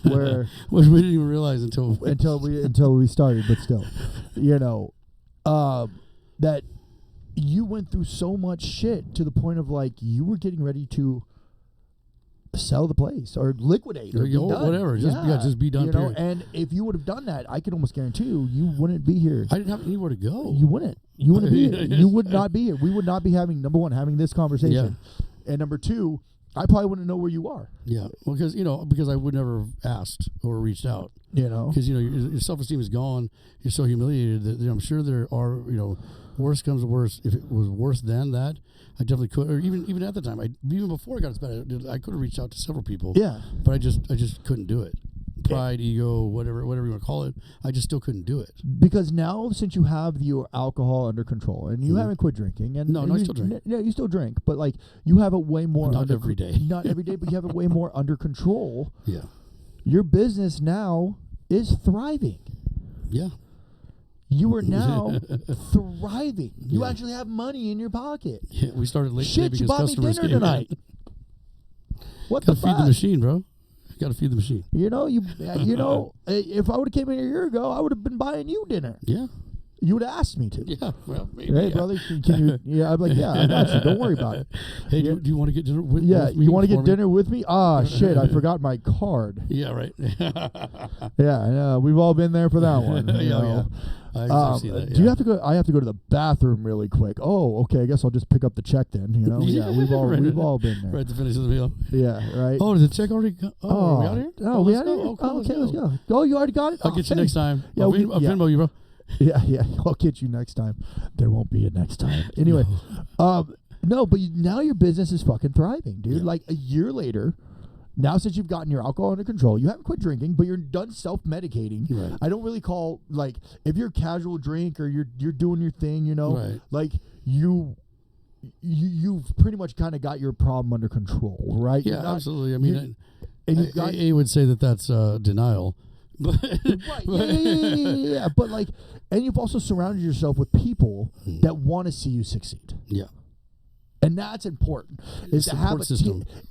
Where which we didn't even realize until we started, but still, that you went through so much shit to the point of like you were getting ready to sell the place or liquidate or whatever. Just be done. You know, and if you would have done that, I can almost guarantee you wouldn't be here. I didn't have anywhere to go. You wouldn't be here. You would not be here. We would not be having, number one, having this conversation, and number two, I probably wouldn't know where you are. Yeah, well, because I would never have asked or reached out. You know, because your self-esteem is gone. You're so humiliated that I'm sure there are worse comes to worse. If it was worse than that, I definitely could. Or even at the time, even before it got as bad, I could have reached out to several people. Yeah, but I just couldn't do it. Pride, ego, whatever you want to call it, I just still couldn't do it. Because now, since you have your alcohol under control and you haven't quit drinking, and no, I still drink. Yeah, you still drink, but like you have it way more. Not every day. Not every day, but you have it way more under control. Yeah. Your business now is thriving. Yeah. You are now thriving. You actually have money in your pocket. Yeah, we started late today because you bought me customers dinner came tonight. What the the fuck? Feed the machine, bro. Got to feed the machine. You know, if I would have came in a year ago, I would have been buying you dinner. Yeah. You would have asked me to. Yeah, well, maybe. Hey, brother, can you? Yeah, I'm like, yeah, I got you. Don't worry about it. Hey, do you want to get dinner with me? Yeah, you want to get dinner with me? Ah, shit, I forgot my card. Yeah, right. Yeah, I know. We've all been there for that one. Yeah. I see that. Do you have to go? I have to go to the bathroom really quick. Oh, okay. I guess I'll just pick up the check then. You know? Yeah, we've all been there. Right at the finish of the meal. Yeah, right. Oh, did the check already come? Oh, are we out here? Oh, we out here? Oh, cool, okay, let's go. Oh, you already got it? I'll get you next time. Yeah, I'll Venmo you, bro. Yeah, I'll get you next time. There won't be a next time. Anyway, no, but now your business is fucking thriving, dude. Yeah. Like a year later, now since you've gotten your alcohol under control, you haven't quit drinking, but you're done self-medicating. Right. I don't really call, like, if you're a casual drink or you're doing your thing, right. like you've pretty much kind of got your problem under control, right? Yeah, absolutely. I mean, you would say that that's denial. Right. Yeah. But like, and you've also surrounded yourself with people that want to see you succeed. Yeah. And that's important. Is to have a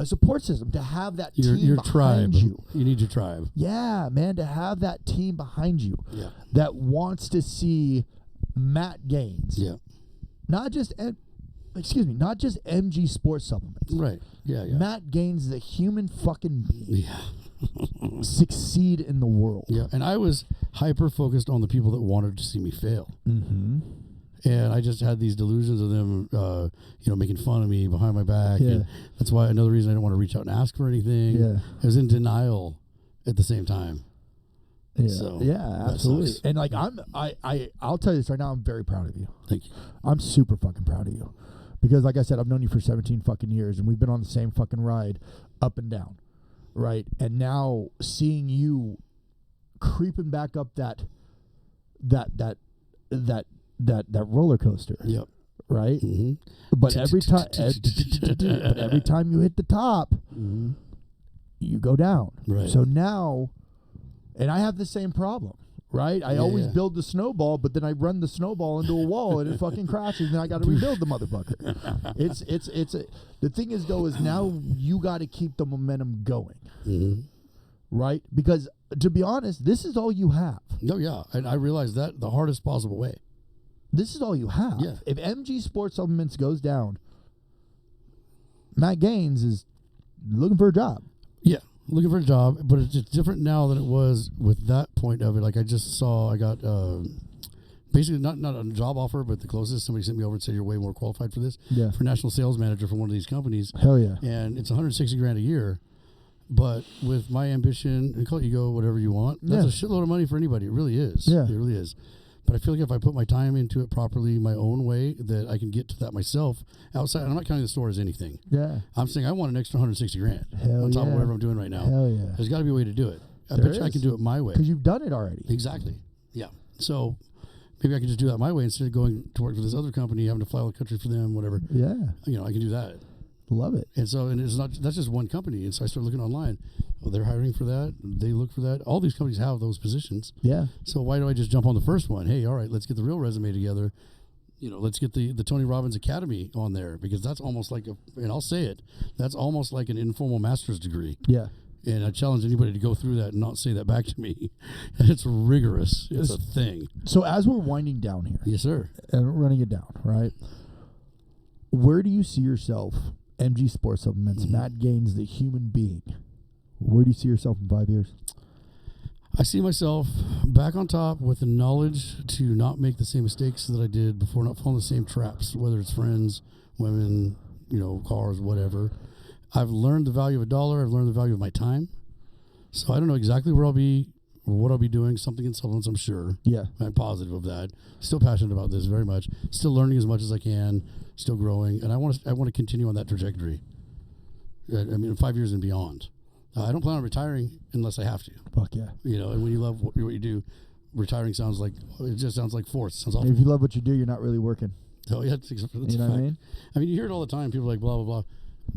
support system, to have that team your behind tribe. You. You need your tribe. Yeah, man, to have that team behind you. Yeah. That wants to see Matt Gaines. Yeah. Not just MG Sports Supplements. Right. Yeah. Matt Gaines, the human fucking being. Yeah. Succeed in the world. Yeah, and I was hyper focused on the people that wanted to see me fail. Mm-hmm. And I just had these delusions of them, making fun of me behind my back. Yeah. And that's why another reason I didn't want to reach out and ask for anything. Yeah. I was in denial at the same time. Yeah. So yeah, absolutely. And like I'll tell you this right now, I'm very proud of you. Thank you. I'm super fucking proud of you. Because like I said, I've known you for 17 fucking years and we've been on the same fucking ride up and down. Right, and now seeing you creeping back up that roller coaster. Yep. Right. Mm-hmm. But every time you hit the top, you go down. Right. So now, and I have the same problem. Right, I always build the snowball, but then I run the snowball into a wall and it fucking crashes, and I got to rebuild the motherfucker. The thing is though is now you got to keep the momentum going, right? Because to be honest, this is all you have. No, yeah, and I realized that the hardest possible way. This is all you have. Yeah. If MG Sports Supplements goes down, Matt Gaines is looking for a job. Yeah. Looking for a job, but it's just different now than it was with that point of it. Like I just saw, I got basically not a job offer, but the closest. Somebody sent me over and said you're way more qualified for this. Yeah. For national sales manager for one of these companies. Hell yeah. And it's $160,000 a year, but with my ambition, and call it ego, whatever you want, that's a shitload of money for anybody. It really is. Yeah. It really is. But I feel like if I put my time into it properly, my own way, that I can get to that myself outside. And I'm not counting the store as anything. Yeah. I'm saying I want an extra $160,000 Hell on top yeah. of whatever I'm doing right now. Hell yeah. There's got to be a way to do it. I bet you I can do it my way. Because you've done it already. Exactly. Yeah. So maybe I can just do that my way instead of going to work for this other company, having to fly all the country for them, whatever. Yeah. I can do that. Love it. And so, and it's not, that's just one company. And so I started looking online. Oh, they're hiring for that. They look for that. All these companies have those positions. Yeah. So why do I just jump on the first one? Hey, all right, let's get the real resume together. Let's get the Tony Robbins Academy on there, because that's almost like and I'll say it, that's almost like an informal master's degree. Yeah. And I challenge anybody to go through that and not say that back to me. It's rigorous. It's a thing. So as we're winding down here. Yes, sir. And running it down, right? Where do you see yourself, MG Sports Supplements, Matt Gaines, the human being? Where do you see yourself in 5 years? I see myself back on top with the knowledge to not make the same mistakes that I did before, not fall in the same traps, whether it's friends, women, cars, whatever. I've learned the value of a dollar. I've learned the value of my time. So I don't know exactly where I'll be or what I'll be doing. Something in supplements, I'm sure. Yeah. I'm positive of that. Still passionate about this very much. Still learning as much as I can. Still growing. And I want to continue on that trajectory. I mean, in 5 years and beyond. I don't plan on retiring unless I have to. Fuck yeah. And when you love what you do, retiring sounds like force. It sounds awful. If you love what you do, you're not really working. Oh yeah, that's you know a fact. what I mean? I mean, you hear it all the time. People are like blah blah blah.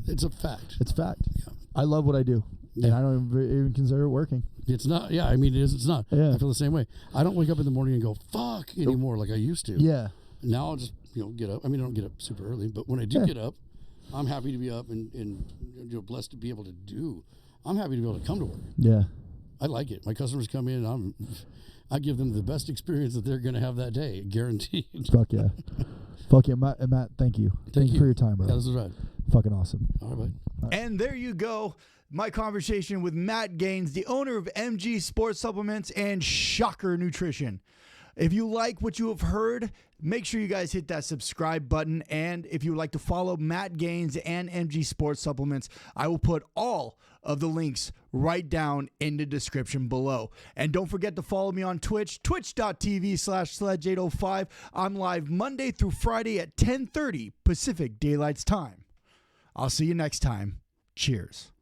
It's a fact. It's fact. Yeah. I love what I do, and I don't even consider it working. It's not. Yeah, I mean, it is. It's not. Yeah. I feel the same way. I don't wake up in the morning and go fuck anymore like I used to. Yeah. Now I'll just get up. I mean, I don't get up super early, but when I do get up, I'm happy to be up and blessed to be able to do. I'm happy to be able to come to work. Yeah. I like it. My customers come in, and I give them the best experience that they're going to have that day, guaranteed. Fuck yeah. Fuck yeah, Matt, thank you. Thank you for your time, bro. Yeah, this is right. Fucking awesome. All right, bud. And there you go. My conversation with Matt Gaines, the owner of MG Sports Supplements and Shocker Nutrition. If you like what you have heard, make sure you guys hit that subscribe button. And if you would like to follow Matt Gaines and MG Sports Supplements, I will put all of the links right down in the description below. And don't forget to follow me on Twitch, twitch.tv/sledge805. I'm live Monday through Friday at 10:30 Pacific Daylight Time. I'll see you next time. Cheers.